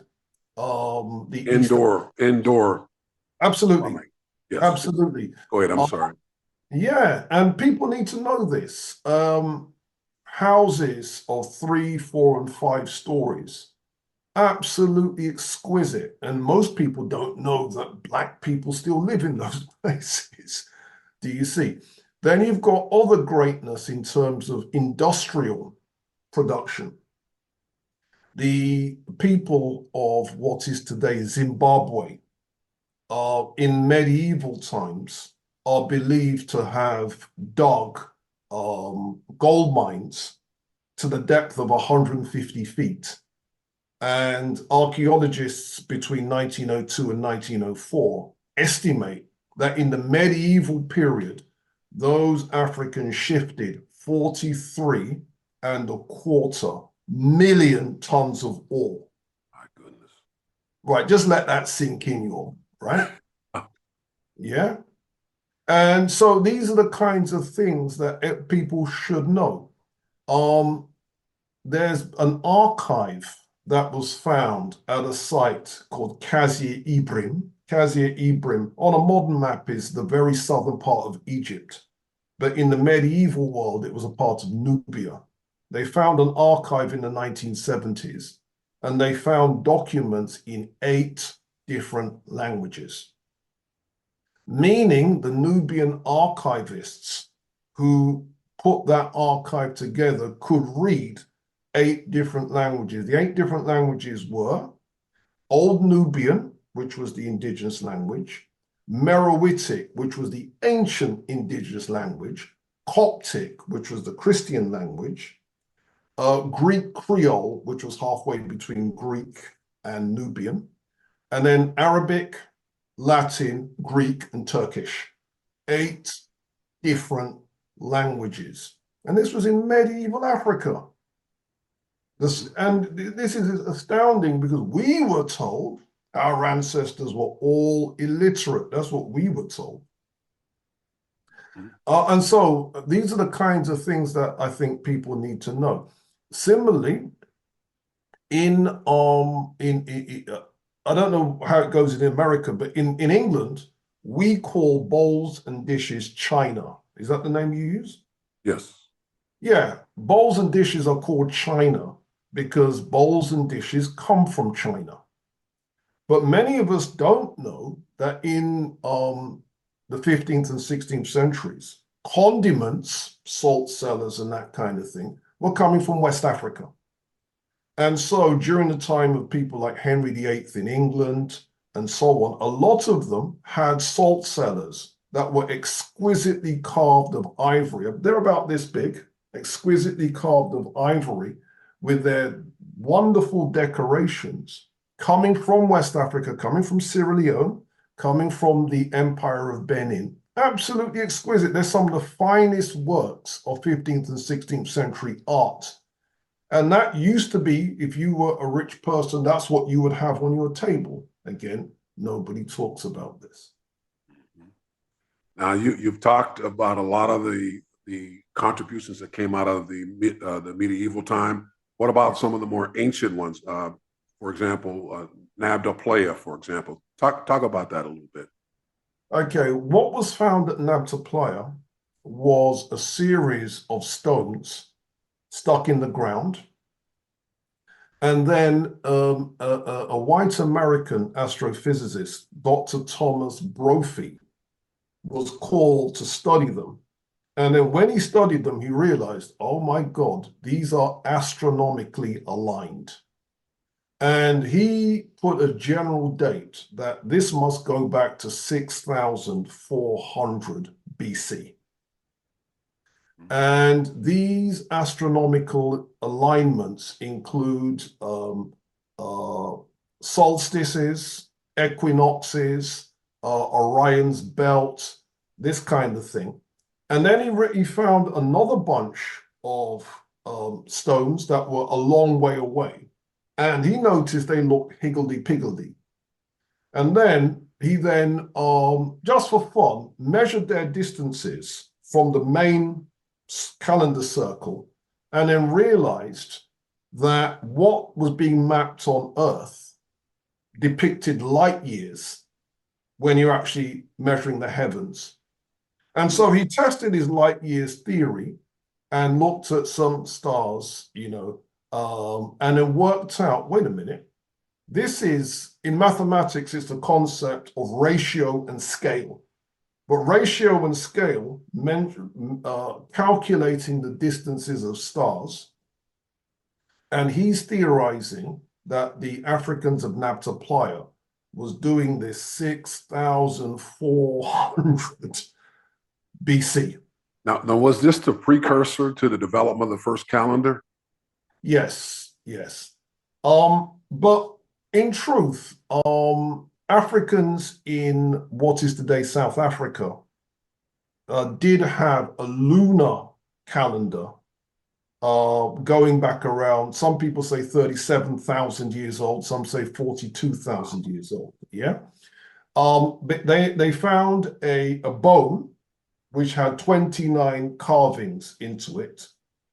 the indoor. Absolutely. Yes. Absolutely. Go ahead, I'm sorry. Yeah, and people need to know this. Houses of 3, 4, and 5 stories, absolutely exquisite. And most people don't know that Black people still live in those places. Do you see? Then you've got other greatness in terms of industrial production. the people of what is today Zimbabwe in medieval times are believed to have dug gold mines to the depth of 150 feet. And archaeologists between 1902 and 1904 estimate that in the medieval period, those Africans shifted 43.25 million tons of ore. My goodness. Right, just let that sink in, you right? Oh. Yeah. And so these are the kinds of things that people should know. There's an archive that was found at a site called Kazir Ibrim. Kazir Ibrim on a modern map is the very southern part of Egypt, but in the medieval world, it was a part of Nubia. They found an archive in the 1970s, and they found documents in 8 different languages, meaning the Nubian archivists who put that archive together could read 8 different languages. The 8 different languages were Old Nubian, which was the indigenous language, Meroitic, which was the ancient indigenous language, Coptic, which was the Christian language, Greek Creole, which was halfway between Greek and Nubian, and then Arabic, Latin, Greek, and Turkish. 8 different languages. And this was in medieval Africa. And this is astounding because we were told our ancestors were all illiterate. That's what we were told. And so these are the kinds of things that I think people need to know. Similarly, I don't know how it goes in America, but in England, we call bowls and dishes china. Is that the name you use? Yes. Yeah, bowls and dishes are called china because bowls and dishes come from China. But many of us don't know that in the 15th and 16th centuries, condiments, salt cellars and that kind of thing, were coming from West Africa. And so during the time of people like Henry VIII in England and so on, a lot of them had salt cellars that were exquisitely carved of ivory. They're about this big, exquisitely carved of ivory with their wonderful decorations coming from West Africa, coming from Sierra Leone, coming from the Empire of Benin. Absolutely exquisite. They're some of the finest works of 15th and 16th century art. And that used to be, if you were a rich person, that's what you would have on your table. Again, nobody talks about this. Now, you've talked about a lot of the contributions that came out of the medieval time. What about some of the more ancient ones? For example, Nabta Playa, for example. Talk about that a little bit. Okay, what was found at Nabta Playa was a series of stones stuck in the ground. And then a white American astrophysicist, Dr. Thomas Brophy, was called to study them. And then when he studied them, he realized, oh my God, these are astronomically aligned. And he put a general date that this must go back to 6,400 BC. And these astronomical alignments include solstices, equinoxes, Orion's belt, this kind of thing. And then he found another bunch of stones that were a long way away. And he noticed they looked higgledy-piggledy. And then he just for fun, measured their distances from the main calendar circle and then realized that what was being mapped on Earth depicted light years when you're actually measuring the heavens. And so he tested his light years theory and looked at some stars, and then worked out, wait a minute, this is, in mathematics, it's the concept of ratio and scale. But ratio and scale meant calculating the distances of stars And he's theorizing that the Africans of Nabta Playa was doing this 6,400 BC. Now, was this the precursor to the development of the first calendar? Yes, yes. But in truth, Africans in what is today South Africa did have a lunar calendar going back around, some people say 37,000 years old, some say 42,000 years old. Yeah. But they found a bone which had 29 carvings into it,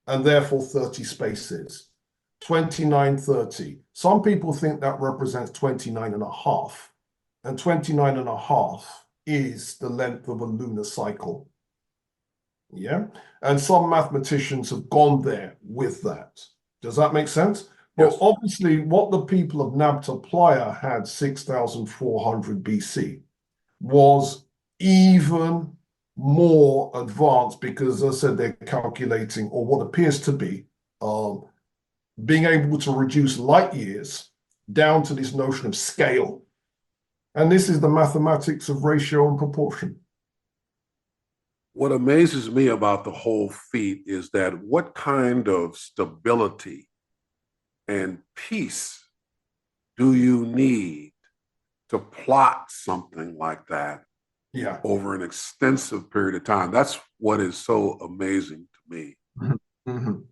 and therefore 30 spaces. 29, 30. Some people think that represents 29 and a half. And 29 and a half is the length of a lunar cycle. Yeah. And some mathematicians have gone there with that. Does that make sense? Well, Yes. obviously, what the people of Nabta Playa had 6,400 BC was even more advanced because, as I said, they're calculating, or what appears to be, being able to reduce light years down to this notion of scale. And this is the mathematics of ratio and proportion. What amazes me about the whole feat is that what kind of stability and peace do you need to plot something like that over an extensive period of time? That's what is so amazing to me. Mm-hmm.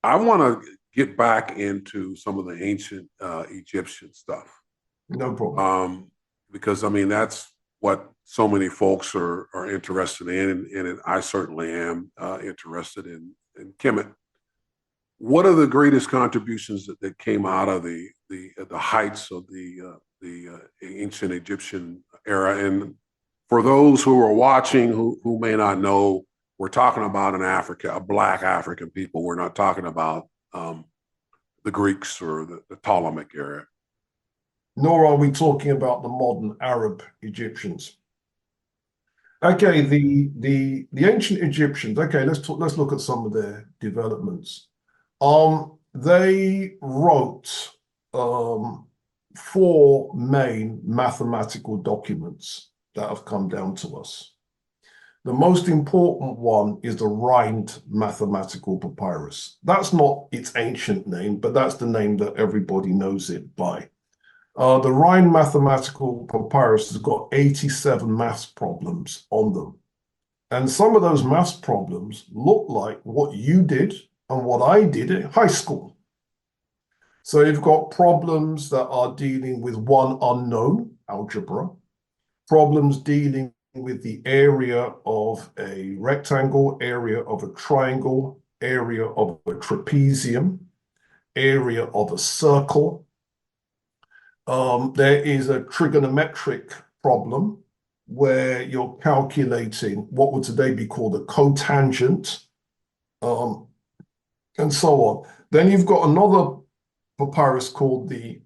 I want to get back into some of the ancient Egyptian stuff. No problem. Because I mean, that's what so many folks are interested in, and I certainly am interested in Kemet. What are the greatest contributions that came out of the heights of the ancient Egyptian era? And for those who are watching who may not know, we're talking about in Africa, a Black African people. We're not talking about the Greeks or the Ptolemaic era. Nor are we talking about the modern Arab Egyptians. Okay, the ancient Egyptians. Okay, let's look at some of their developments. They wrote 4 main mathematical documents that have come down to us. The most important one is the Rhind mathematical papyrus. That's not its ancient name, but that's the name that everybody knows it by. The Rhind mathematical papyrus has got 87 maths problems on them. And some of those maths problems look like what you did and what I did at high school. So you've got problems that are dealing with one unknown, algebra, problems dealing with the area of a rectangle, area of a triangle, area of a trapezium, area of a circle. There is a trigonometric problem where you're calculating what would today be called a cotangent, and so on. Then you've got another papyrus called the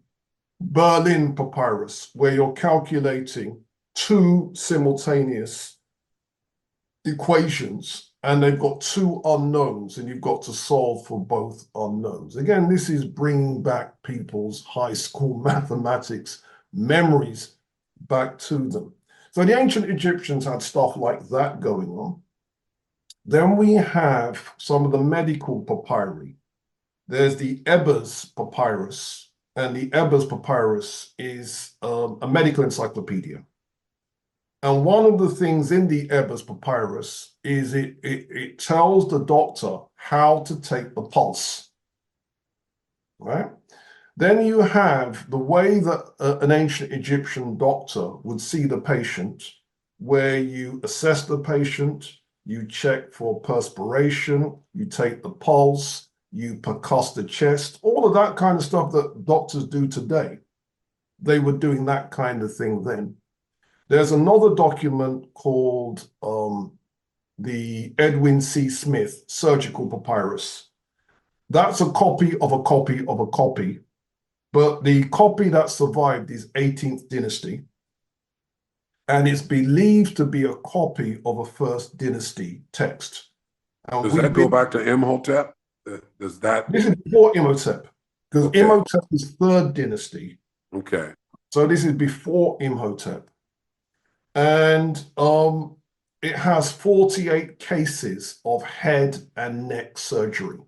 Berlin papyrus, where you're calculating 2 simultaneous equations, and they've got 2 unknowns, and you've got to solve for both unknowns. Again, this is bringing back people's high school mathematics memories back to them. So the ancient Egyptians had stuff like that going on. Then we have some of the medical papyri. There's the Ebers papyrus, and the Ebers papyrus is a medical encyclopedia. And one of the things in the Ebers papyrus is it tells the doctor how to take the pulse, right? Then you have the way that an ancient Egyptian doctor would see the patient, where you assess the patient, you check for perspiration, you take the pulse, you percuss the chest, all of that kind of stuff that doctors do today. They were doing that kind of thing then. There's another document called the Edwin C. Smith Surgical Papyrus. That's a copy of a copy of a copy, but the copy that survived is 18th dynasty, and it's believed to be a copy of a first dynasty text. Does that go back to Imhotep? Does that? This is before Imhotep, because Okay. Imhotep is third dynasty. Okay. So this is before Imhotep. And it has 48 cases of head and neck surgery.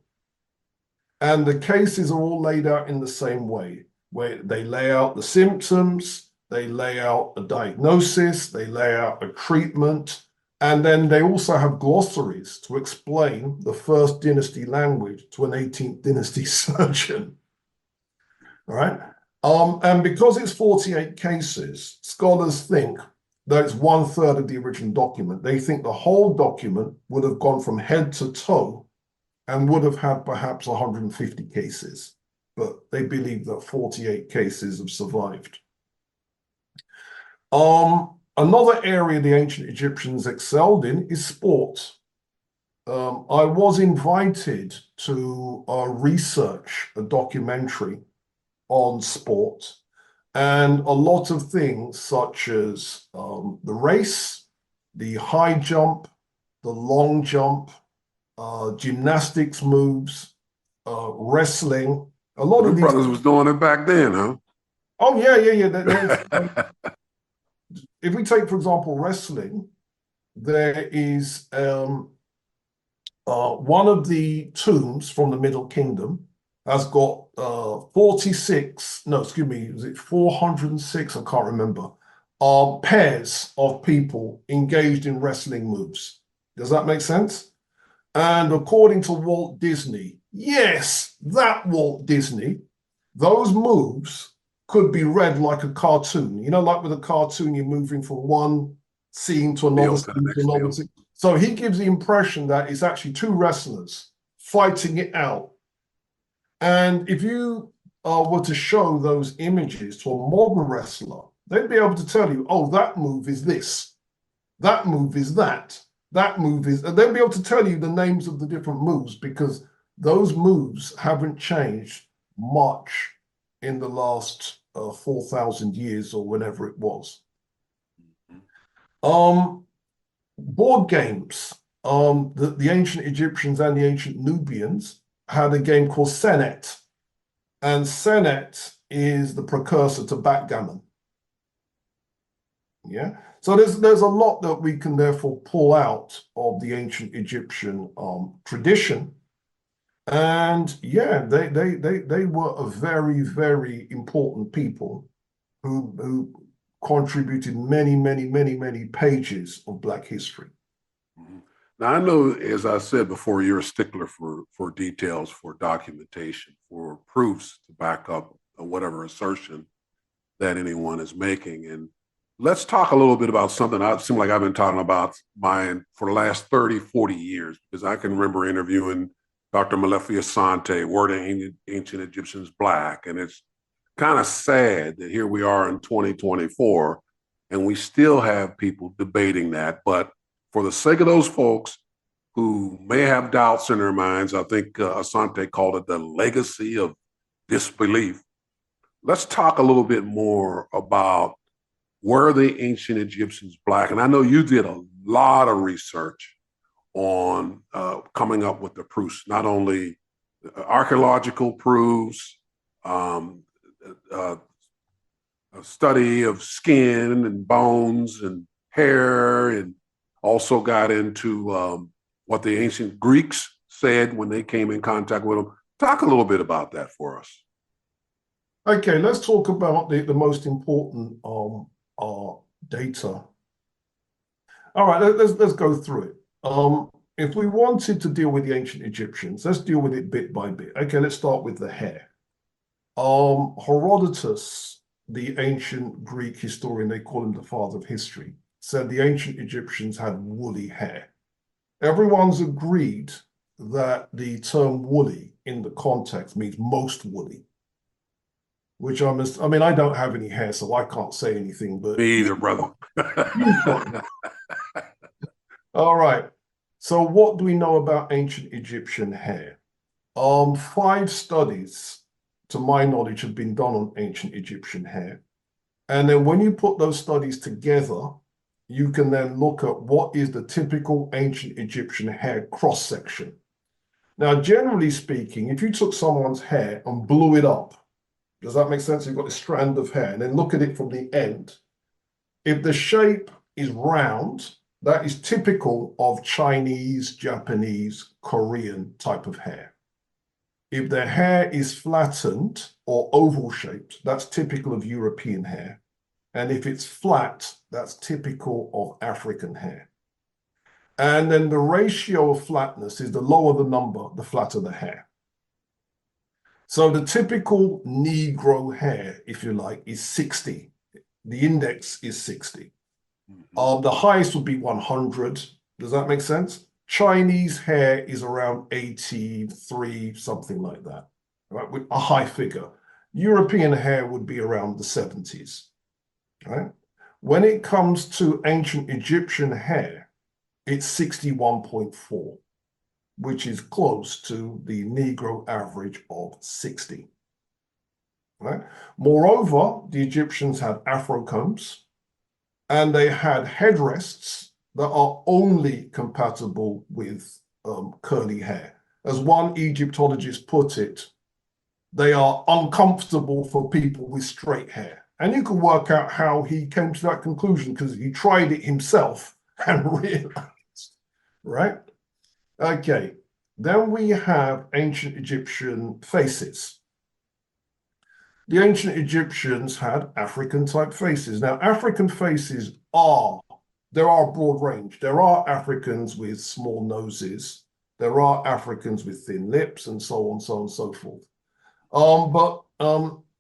And the cases are all laid out in the same way, where they lay out the symptoms, they lay out a diagnosis, they lay out a treatment, and then they also have glossaries to explain the first dynasty language to an 18th dynasty surgeon. All right. And because it's 48 cases, scholars think that it's 1/3 of the original document. They think the whole document would have gone from head to toe and would have had perhaps 150 cases, but they believe that 48 cases have survived. Another area the ancient Egyptians excelled in is sport. I was invited to research a documentary on sport, and a lot of things such as the race, the high jump, the long jump, gymnastics moves, wrestling. A lot Them of these. brothers was doing it back then, huh? Oh yeah. If we take, for example, wrestling, there is one of the tombs from the Middle Kingdom has got 46, no, excuse me, is it 406? I can't remember. Pairs of people engaged in wrestling moves. Does that make sense? And according to Walt Disney, yes, that Walt Disney, those moves could be read like a cartoon. You know, like with a cartoon, you're moving from one scene to another scene to another scene. So he gives the impression that it's actually two wrestlers fighting it out. And if you were to show those images to a modern wrestler, they'd be able to tell you, oh, that move is this, that move is that, that move is, and they'll be able to tell you the names of the different moves because those moves haven't changed much in the last 4,000 years or whenever it was. Board games. The ancient Egyptians and the ancient Nubians had a game called Senet. And Senet is the precursor to backgammon. Yeah. So there's a lot that we can therefore pull out of the ancient Egyptian tradition. And yeah, they were a very, very important people who contributed many pages of Black history. Now, I know, as I said before, you're a stickler for details, for documentation, for proofs to back up whatever assertion that anyone is making. And let's talk a little bit about something I seem like I've been talking about mine for the last 30, 40 years, because I can remember interviewing Dr. Malefi Asante, Were the Ancient Egyptians Black? And it's kind of sad that here we are in 2024 and we still have people debating that. But for the sake of those folks who may have doubts in their minds, I think Asante called it the legacy of disbelief. Let's talk a little bit more about were the ancient Egyptians Black? And I know you did a lot of research on coming up with the proofs, not only archaeological proofs, a study of skin and bones and hair, and also got into what the ancient Greeks said when they came in contact with them. Talk a little bit about that for us. Okay, let's talk about the most important data. All right, let's go through it. If we wanted to deal with the ancient Egyptians, let's deal with it bit by bit. Okay, let's start with the hair. Herodotus, the ancient Greek historian, they call him the father of history, said the ancient Egyptians had woolly hair. Everyone's agreed that the term woolly in the context means most woolly, which I mean, I don't have any hair, so I can't say anything, but Me either, brother. All right. So what do we know about ancient Egyptian hair? 5 studies, to my knowledge, have been done on ancient Egyptian hair. And then when you put those studies together, you can then look at what is the typical ancient Egyptian hair cross-section. Now, generally speaking, if you took someone's hair and blew it up, does that make sense? You've got a strand of hair, and then look at it from the end. If the shape is round, that is typical of Chinese, Japanese, Korean type of hair. If the hair is flattened or oval shaped, that's typical of European hair. And if it's flat, that's typical of African hair. And then the ratio of flatness is the lower the number, the flatter the hair. So the typical Negro hair, if you like, is 60. The index is 60. The highest would be 100. Does that make sense? Chinese hair is around 83, something like that, right? With a high figure. European hair would be around the 70s, right? When it comes to ancient Egyptian hair, it's 61.4, which is close to the Negro average of 60, right? Moreover, the Egyptians had Afro combs, and they had headrests that are only compatible with curly hair. As one Egyptologist put it, they are uncomfortable for people with straight hair. And you can work out how he came to that conclusion because he tried it himself and realized, right? Okay, then we have ancient Egyptian faces. The ancient Egyptians had African type faces. Now, African faces there are a broad range. There are Africans with small noses. There are Africans with thin lips and so on, so on and so forth. But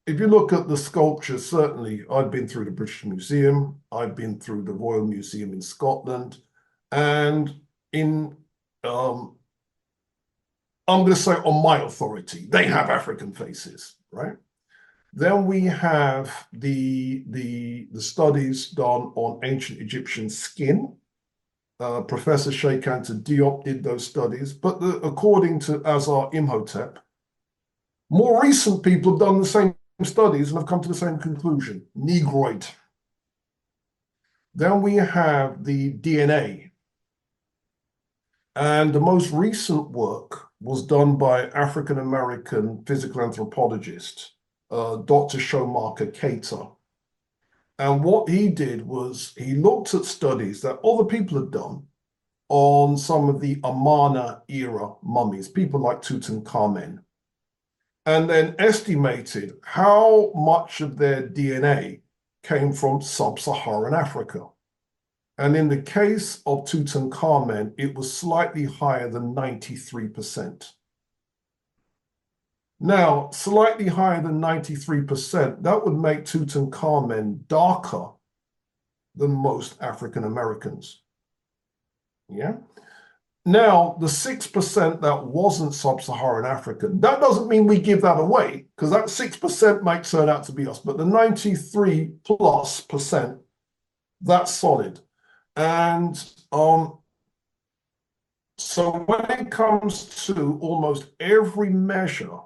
if you look at the sculptures, certainly I've been through the British Museum. I've been through the Royal Museum in Scotland. And I'm going to say on my authority, they have African faces, right? Then we have the studies done on ancient Egyptian skin. Professor Sheikh Anta Diop did those studies, but according to Azar Imhotep, more recent people have done the same studies and have come to the same conclusion: Negroid. Then we have the DNA. And the most recent work was done by African-American physical anthropologist, Dr. Shomaka Keita. And what he did was he looked at studies that other people had done on some of the Amarna era mummies, people like Tutankhamen, and then estimated how much of their DNA came from sub-Saharan Africa. And in the case of Tutankhamen, it was slightly higher than 93%. Now, slightly higher than 93%, that would make Tutankhamen darker than most African Americans. Yeah. Now, the 6% that wasn't sub-Saharan African, that doesn't mean we give that away, because that 6% might turn out to be us, but the 93+%, that's solid. And so when it comes to almost every measure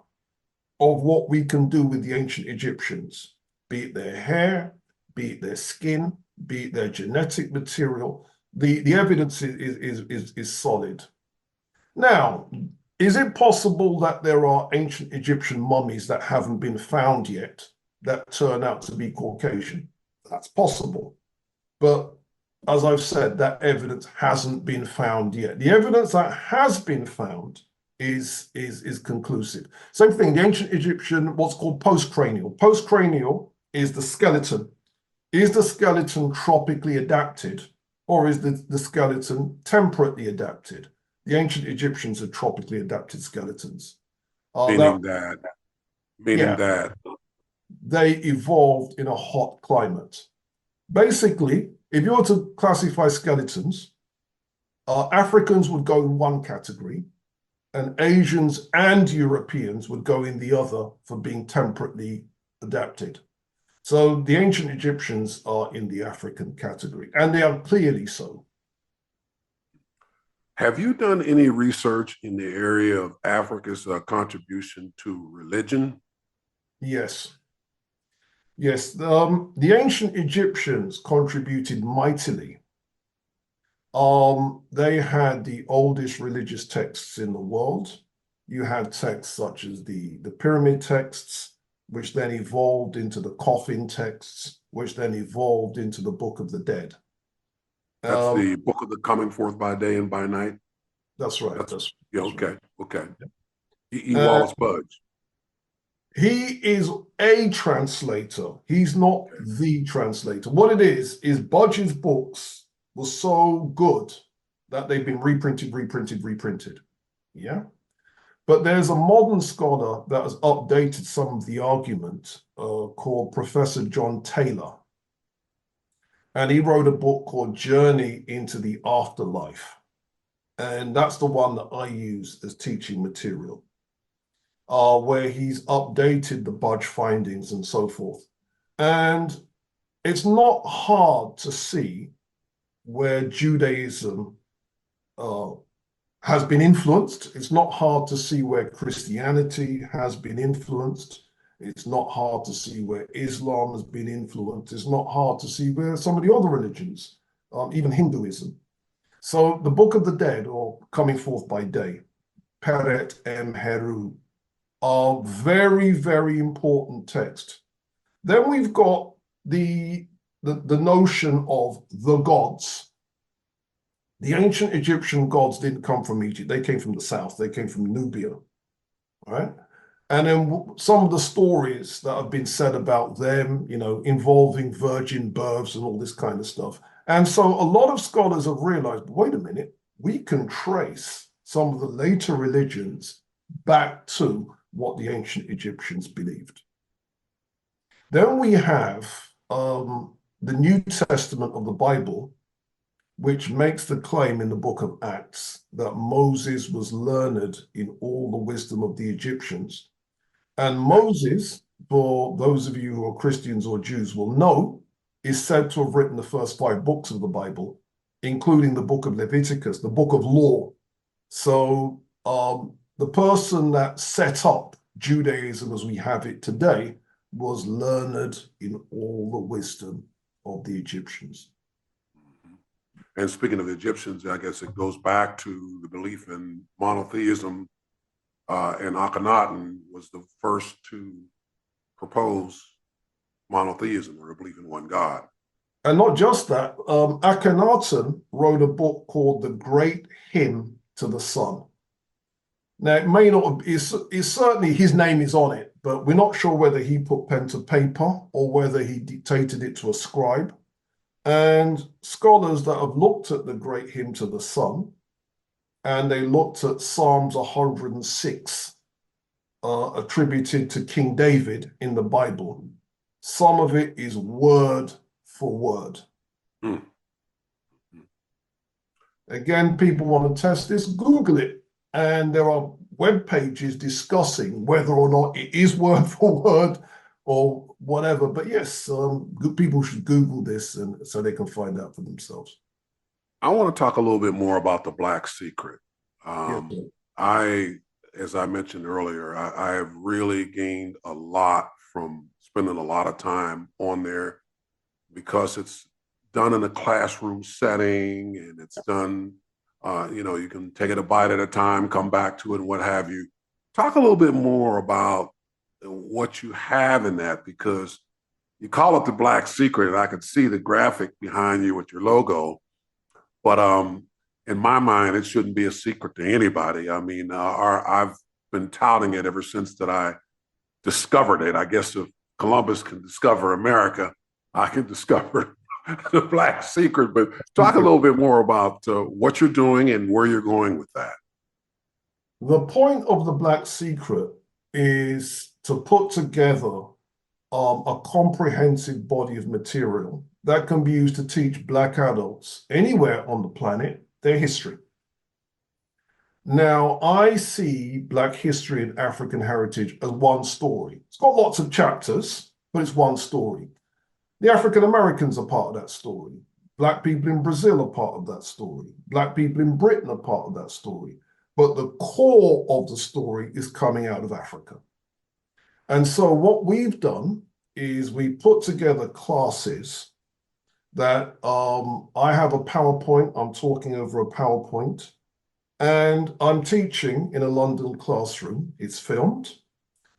of what we can do with the ancient Egyptians, be it their hair, be it their skin, be it their genetic material, the evidence is solid. Now, is it possible that there are ancient Egyptian mummies that haven't been found yet that turn out to be Caucasian? That's possible. But as I've said, that evidence hasn't been found yet. The evidence that has been found is conclusive. Same thing, the ancient Egyptian, what's called postcranial. Postcranial is the skeleton. Is the skeleton tropically adapted, or is the skeleton temperately adapted? The ancient Egyptians had tropically adapted skeletons. Meaning that they evolved in a hot climate. Basically, if you were to classify skeletons, Africans would go in one category, and Asians and Europeans would go in the other for being temperately adapted. So the ancient Egyptians are in the African category, and they are clearly so. Have you done any research in the area of Africa's contribution to religion? Yes. Yes, the ancient Egyptians contributed mightily. They had the oldest religious texts in the world. you had texts such as the pyramid texts, which then evolved into the coffin texts, which then evolved into the Book of the Dead. That's the book of the coming forth by day and by night. That's right. Yeah, okay, okay. E. Uh, Wallace Budge. He is a translator. He's not the translator. What it is Budge's books were so good that they've been reprinted. Yeah. But there's a modern scholar that has updated some of the argument called Professor John Taylor. And he wrote a book called Journey into the Afterlife. And that's the one that I use as teaching material, where he's updated the Budge findings and so forth. And it's not hard to see where Judaism has been influenced. It's not hard to see where Christianity has been influenced. It's not hard to see where Islam has been influenced. It's not hard to see where some of the other religions, even Hinduism. So the Book of the Dead, or Coming Forth by Day, Peret Em Heru, are very, very important text. Then we've got the notion of the gods. The ancient Egyptian gods didn't come from Egypt. They came from the south. They came from Nubia, right? And then some of the stories that have been said about them, involving virgin births and all this kind of stuff. And so a lot of scholars have realized, wait a minute, we can trace some of the later religions back to what the ancient Egyptians believed. Then we have the New Testament of the Bible, which makes the claim in the book of Acts that Moses was learned in all the wisdom of the Egyptians. And Moses, for those of you who are Christians or Jews will know, is said to have written the first 5 books of the Bible, including the book of Leviticus, the book of law. So the person that set up Judaism as we have it today was learned in all the wisdom of the Egyptians. And speaking of the Egyptians, I guess it goes back to the belief in monotheism, and Akhenaten was the first to propose monotheism, or a belief in one God. And not just that, Akhenaten wrote a book called The Great Hymn to the Sun. Now, it may not, it's certainly his name is on it, but we're not sure whether he put pen to paper or whether he dictated it to a scribe. And scholars that have looked at the Great Hymn to the Sun, and they looked at Psalms 106, attributed to King David in the Bible. Some of it is word for word. Mm. Again, people want to test this, Google it. And there are web pages discussing whether or not it is word for word or whatever. But yes, good people should Google this and so they can find out for themselves. I want to talk a little bit more about the Black Secret. As I mentioned earlier, I have really gained a lot from spending a lot of time on there, because it's done in a classroom setting, and it's done, you can take it a bite at a time, come back to it, and what have you. Talk a little bit more about what you have in that, because you call it the Black Secret, and I could see the graphic behind you with your logo. But in my mind, it shouldn't be a secret to anybody. I mean, I've been touting it ever since that I discovered it. I guess if Columbus can discover America, I can discover the Black Secret. But talk a little bit more about what you're doing and where you're going with that. The point of the Black Secret is to put together a comprehensive body of material that can be used to teach Black adults anywhere on the planet their history. Now, I see Black history and African heritage as one story. It's got lots of chapters, but it's one story. The African Americans are part of that story. Black people in Brazil are part of that story. Black people in Britain are part of that story. But the core of the story is coming out of Africa. And so what we've done is we put together classes that I have a PowerPoint. I'm talking over a PowerPoint. And I'm teaching in a London classroom. It's filmed.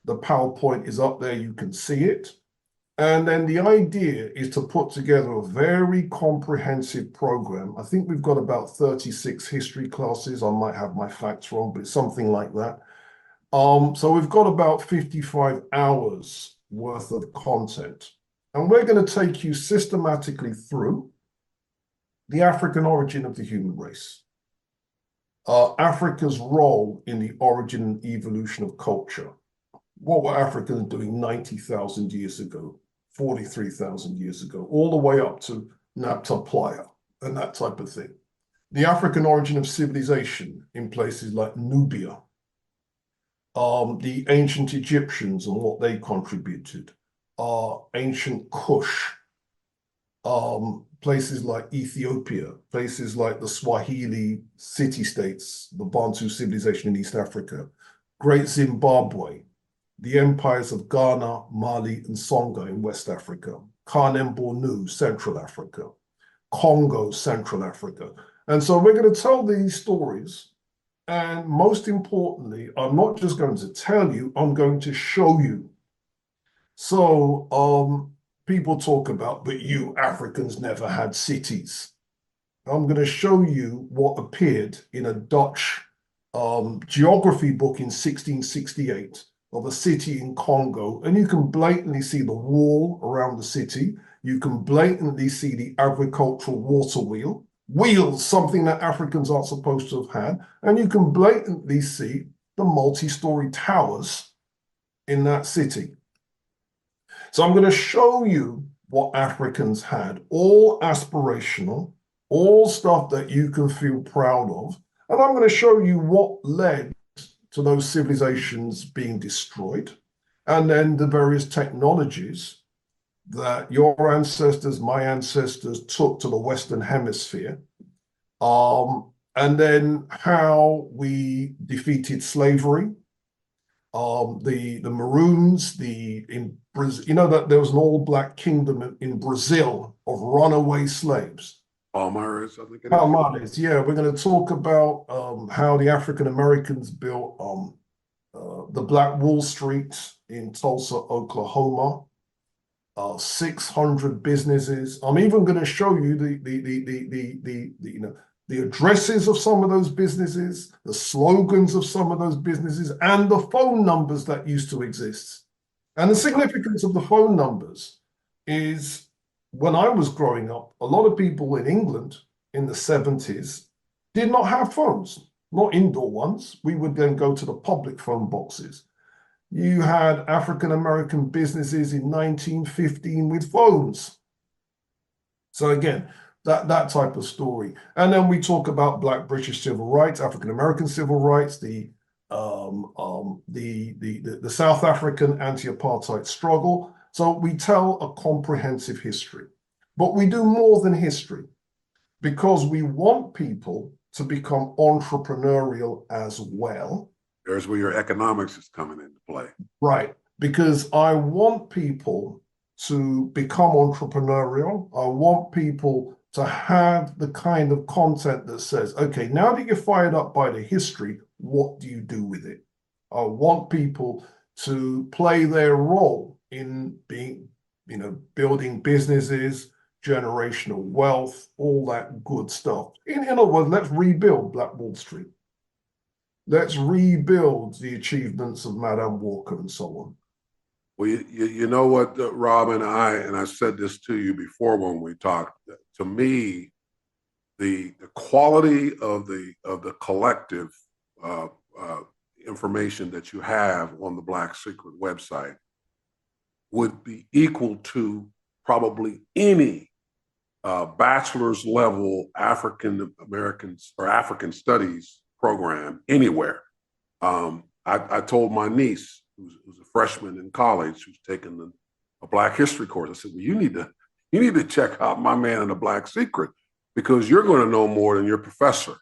The PowerPoint is up there. You can see it. And then the idea is to put together a very comprehensive program. I think we've got about 36 history classes. I might have my facts wrong, but it's something like that. So we've got about 55 hours worth of content. And we're going to take you systematically through the African origin of the human race, Africa's role in the origin and evolution of culture. What were Africans doing 90,000 years ago, 43,000 years ago, all the way up to Nabta Playa and that type of thing. The African origin of civilization in places like Nubia, the ancient Egyptians and what they contributed, ancient Kush, places like Ethiopia, places like the Swahili city-states, the Bantu civilization in East Africa, Great Zimbabwe, the empires of Ghana, Mali, and Songhai in West Africa, Kanem Bornu, Central Africa, Congo, Central Africa. And so we're going to tell these stories. And most importantly, I'm not just going to tell you, I'm going to show you. So people talk about, but you Africans never had cities. I'm going to show you what appeared in a Dutch geography book in 1668 of a city in Congo. And you can blatantly see the wall around the city. You can blatantly see the agricultural water wheel. Wheels, something that Africans aren't supposed to have had. And you can blatantly see the multi-story towers in that city. So I'm going to show you what Africans had, all aspirational, all stuff that you can feel proud of. And I'm going to show you what led to those civilizations being destroyed, and then the various technologies that your ancestors, my ancestors took to the Western Hemisphere, and then how we defeated slavery, the Maroons, in Brazil, you know that there was an all-black kingdom in Brazil of runaway slaves. Palmares, I think it is. Palmares, yeah. We're going to talk about how the African Americans built the Black Wall Street in Tulsa, Oklahoma. 600 businesses. I'm even going to show you the addresses of some of those businesses, the slogans of some of those businesses, and the phone numbers that used to exist. And the significance of the phone numbers is, when I was growing up, a lot of people in England in the 70s did not have phones, not indoor ones. We would then go to the public phone boxes. You had African-American businesses in 1915 with phones. So again, that type of story. And then we talk about Black British civil rights, African-American civil rights, the South African anti-apartheid struggle. So we tell a comprehensive history, but we do more than history, because we want people to become entrepreneurial as well. There's where your economics is coming into play. Right, because I want people to become entrepreneurial. I want people to have the kind of content that says, okay, now that you're fired up by the history, what do you do with it? I want people to play their role in being, building businesses, generational wealth, all that good stuff. In other words, let's rebuild Black Wall Street. Let's rebuild the achievements of Madame Walker and so on. Well, you know what, Rob, and I said this to you before when we talked. To me, the quality of the collective information that you have on the Black Secret website would be equal to probably any bachelor's level African Americans or African studies program anywhere. I told my niece, who's a freshman in college, who's taking a Black history course, I said, well, you need to check out my man in the Black Secret, because you're going to know more than your professor.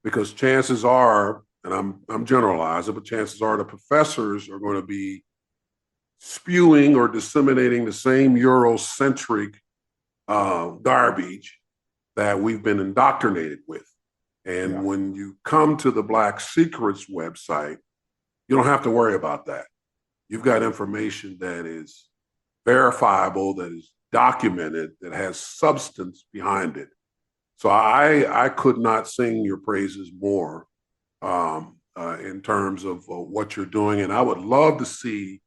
Because chances are, and I'm generalizing, but chances are the professors are going to be spewing or disseminating the same Eurocentric garbage that we've been indoctrinated with. And when you come to the Black Secrets website, you don't have to worry about that. You've got information that is verifiable, that is documented, that has substance behind it. So I could not sing your praises more in terms of what you're doing. And I would love to see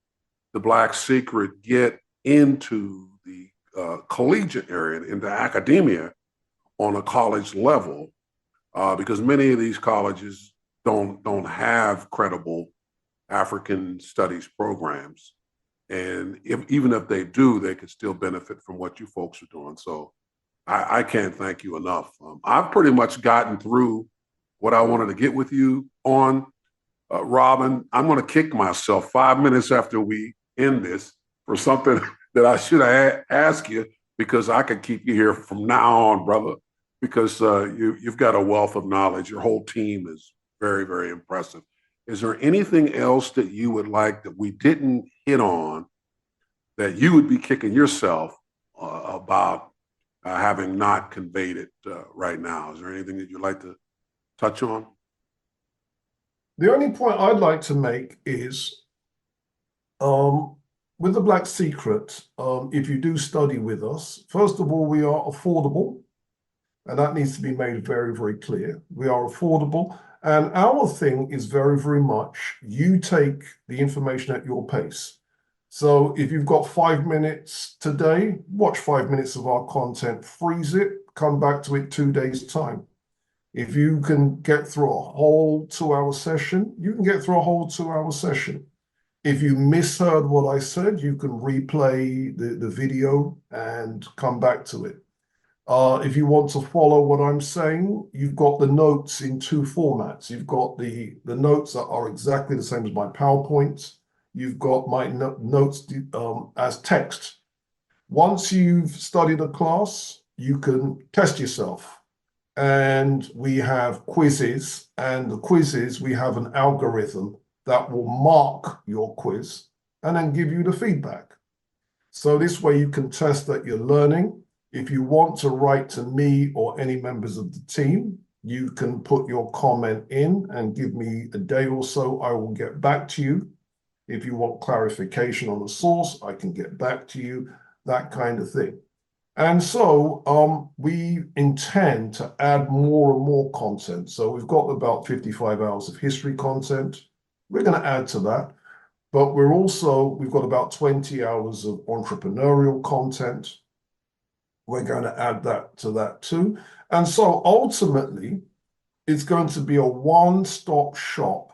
the Black Secret get into the collegiate area, into academia on a college level, because many of these colleges don't have credible African studies programs. And even if they do, they could still benefit from what you folks are doing. So I can't thank you enough. I've pretty much gotten through what I wanted to get with you on. Robin, I'm going to kick myself 5 minutes after we end this for something that I should have asked you, because I could keep you here from now on, brother, because you've got a wealth of knowledge. Your whole team is very, very impressive. Is there anything else that you would like that we didn't hit on that you would be kicking yourself about having not conveyed it right now? Is there anything that you'd like to touch on? The only point I'd like to make is with the Black Secret, if you do study with us, first of all, we are affordable, and that needs to be made very, very clear. We are affordable, and our thing is very, very much you take the information at your pace. So if you've got 5 minutes today, watch 5 minutes of our content, freeze it, come back to it 2 days' time. If you can get through a whole 2-hour session, you can get through a whole 2-hour session. If you misheard what I said, you can replay the video and come back to it. If you want to follow what I'm saying, you've got the notes in 2 formats. You've got the notes that are exactly the same as my PowerPoint. You've got my notes as text. Once you've studied a class, you can test yourself. And we have quizzes, and the quizzes, we have an algorithm that will mark your quiz and then give you the feedback. So this way you can test that you're learning. If you want to write to me or any members of the team, you can put your comment in and give me a day or so. I will get back to you. If you want clarification on the source, I can get back to you, that kind of thing. And so we intend to add more and more content. So we've got about 55 hours of history content. We're going to add to that. But we've got about 20 hours of entrepreneurial content. We're going to add that to that too. And so ultimately, it's going to be a one-stop shop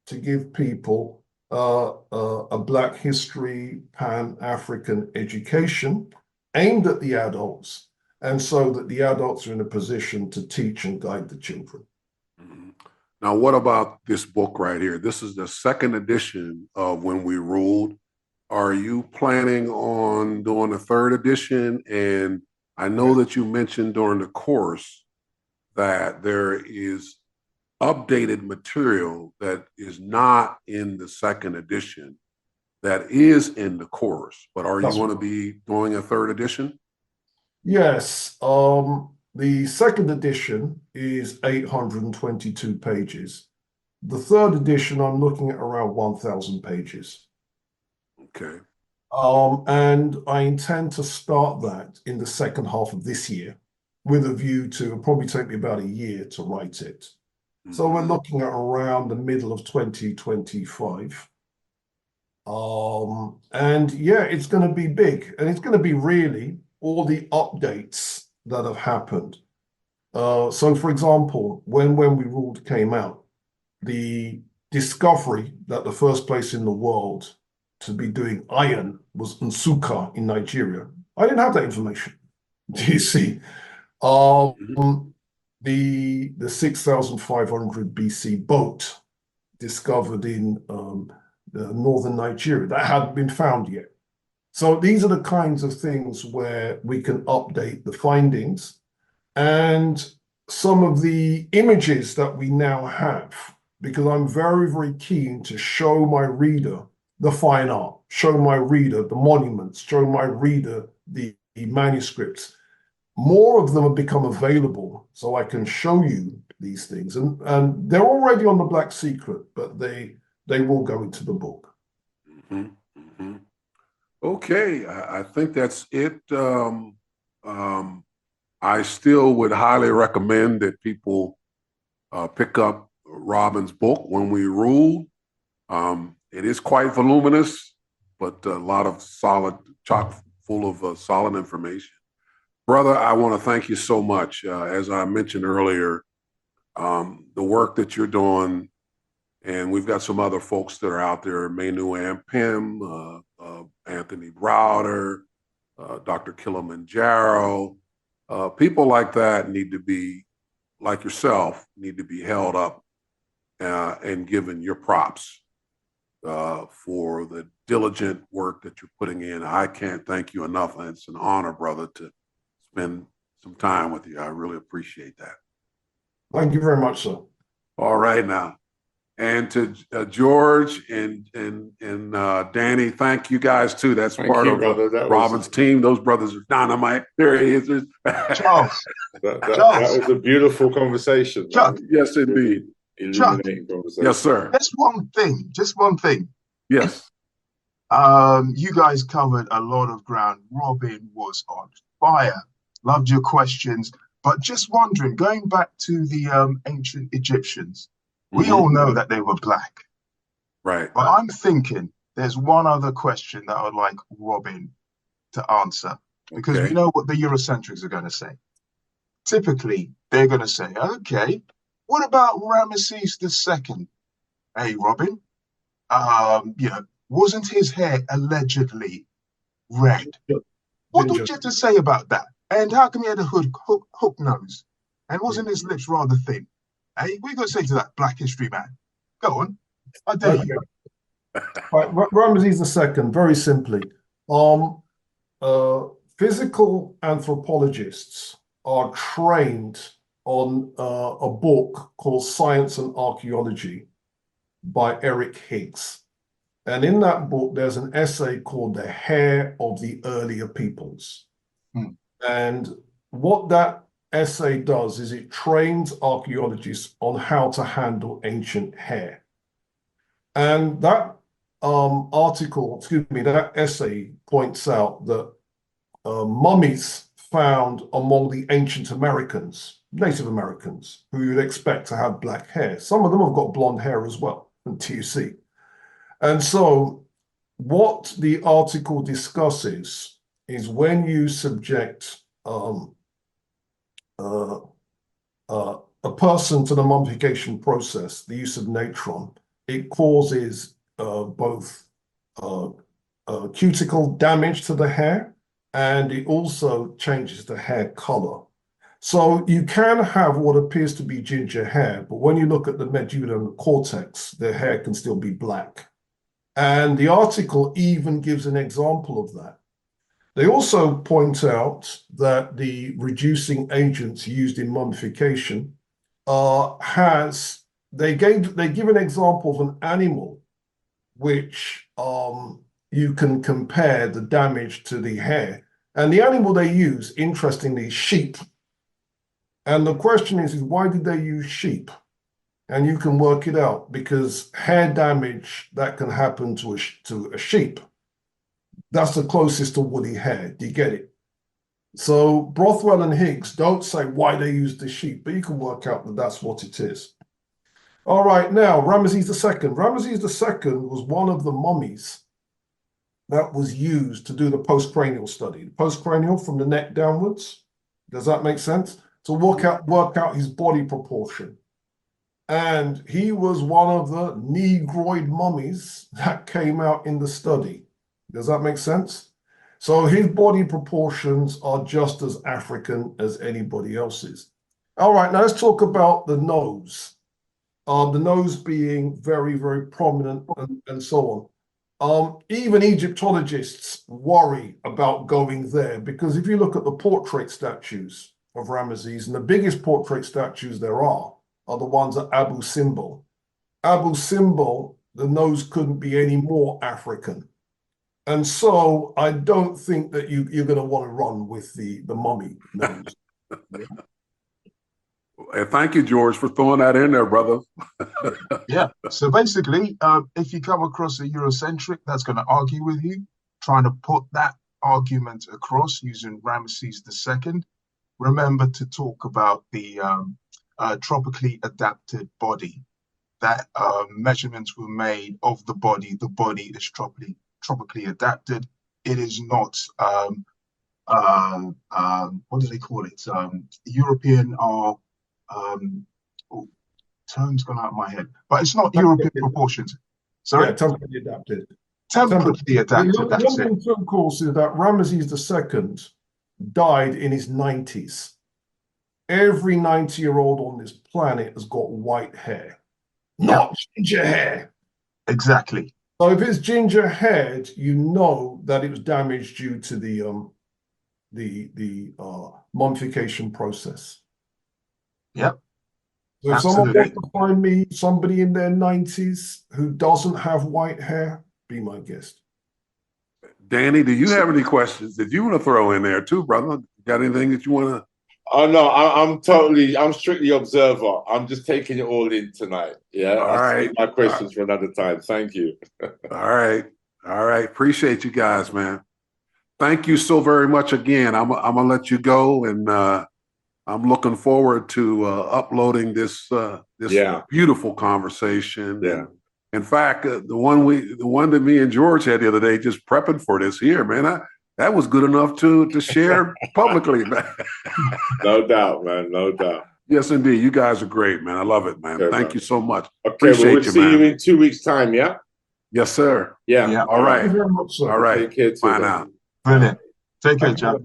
to give people a Black history, Pan-African education aimed at the adults, and so that the adults are in a position to teach and guide the children. Mm-hmm. Now, what about this book right here? This is the 2nd edition of When We Ruled. Are you planning on doing a 3rd edition? And I know that you mentioned during the course that there is updated material that is not in the 2nd edition that is in the course, but are you going to be doing a 3rd edition? Yes. The 2nd edition is 822 pages. The 3rd edition, I'm looking at around 1,000 pages. Okay. And I intend to start that in the 2nd half of this year with a view to, it'll probably take me about a year to write it. Mm-hmm. So we're looking at around the middle of 2025. And yeah, it's going to be big, and it's going to be really all the updates that have happened. So for example, when We Ruled came out, the discovery that the first place in the world to be doing iron was Nsukka in Nigeria. I didn't have that information. Do you see? The 6,500 BC boat discovered in northern Nigeria that hadn't been found yet. So these are the kinds of things where we can update the findings, and some of the images that we now have, because I'm very, very keen to show my reader the fine art, show my reader the monuments, show my reader the manuscripts. More of them have become available, so I can show you these things, and they're already on the Black Secret, but they will go into the book. Mm-hmm. Mm-hmm. Okay, I think that's it. I still would highly recommend that people pick up Robin's book, When We Rule. It is quite voluminous, but a lot of chock full of solid information. Brother, I want to thank you so much. As I mentioned earlier, the work that you're doing, and we've got some other folks that are out there, Manu Ampim, Anthony Browder, Dr. Kilimanjaro. People like that need to be, like yourself, need to be held up and given your props for the diligent work that you're putting in. I can't thank you enough. It's an honor, brother, to spend some time with you. I really appreciate that. Thank you very much, sir. All right now. And to George and Danny, thank you guys too. That's part of Robin's team. Those brothers are dynamite. There he is. Charles. That was a beautiful conversation. Chuck. Yes, indeed. Illuminating conversation. Yes, sir. Just one thing. Yes. You guys covered a lot of ground. Robin was on fire. Loved your questions. But just wondering, going back to the ancient Egyptians, we all know that they were black. Right. But I'm thinking there's one other question that I would like Robin to answer, because we know what the Eurocentrics are going to say. Typically, they're going to say, okay, what about Ramesses II? Hey, Robin, wasn't his hair allegedly red? What would you have to say about that? And how come he had a hook nose? And wasn't his lips rather thin? Hey, what are you going to say to that, Black History man? Go on. I dare you. Right, Ramesses II, very simply. Physical anthropologists are trained on a book called Science and Archaeology by Eric Higgs. And in that book, there's an essay called The Hair of the Earlier Peoples. And what that essay does is it trains archaeologists on how to handle ancient hair. And that that essay points out that mummies found among the ancient Americans, Native Americans, who you'd expect to have black hair. Some of them have got blonde hair as well, from TUC. And so what the article discusses is when you subject a person to the mummification process, the use of natron, it causes both cuticle damage to the hair, and it also changes the hair color. So you can have what appears to be ginger hair, but when you look at the medulla and the cortex, their hair can still be black. And the article even gives an example of that. They also point out that the reducing agents used in mummification they give an example of an animal which you can compare the damage to the hair. And the animal they use, interestingly, is sheep. And the question is why did they use sheep? And you can work it out, because hair damage that can happen to a sheep, that's the closest to woolly hair. Do you get it? So Brothwell and Higgs don't say why they used the sheep, but you can work out that that's what it is. All right, now, Ramesses II. Ramesses II was one of the mummies that was used to do the postcranial study. The postcranial from the neck downwards. Does that make sense? To work out his body proportion. And he was one of the Negroid mummies that came out in the study. Does that make sense? So his body proportions are just as African as anybody else's. All right, now let's talk about the nose. The nose being very, very prominent and so on. Even Egyptologists worry about going there, because if you look at the portrait statues of Ramesses, and the biggest portrait statues there are the ones at Abu Simbel. Abu Simbel, the nose couldn't be any more African. And so I don't think that you're going to want to run with the mummy nose. And thank you, George, for throwing that in there, brother. Yeah. So basically, if you come across a Eurocentric that's going to argue with you, trying to put that argument across using Ramesses II, remember to talk about the tropically adapted body. That measurements were made of the body. The body is tropically adapted. It is not what do they call it? European or oh, terms gone out of my head, but it's not European proportions. Sorry, yeah, temporally adapted. Temporally adapted. That's it. Of course, is that Ramesses II died in his 90s. Every 90-year-old on this planet has got white hair, not ginger hair. Exactly. So if it's ginger haired, you know that it was damaged due to the mummification process. Yep. So if someone wants to find me somebody in their 90s who doesn't have white hair, be my guest. Danny, do you have any questions that you want to throw in there too, brother? Got anything that you want to? Oh no, I'm strictly observer. I'm just taking it all in tonight. Yeah, I'll save my questions for another time. Thank you. All right. Appreciate you guys, man. Thank you so very much again. I'm gonna let you go, and I'm looking forward to uploading this beautiful conversation. Yeah. In fact, the one that me and George had the other day, just prepping for this here, man. That was good enough to share publicly, man. No doubt, man. No doubt. Yes, indeed. You guys are great, man. I love it, man. Thank you so much. Okay, Appreciate we'll see you in 2 weeks' time, yeah? Yes, sir. Yeah. All right. Thank you very much, sir. All right. Take care too, Bye man. now. Brilliant. Take care, Jack.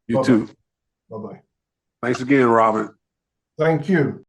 You too. Bye-bye. Thanks again, Robin. Thank you.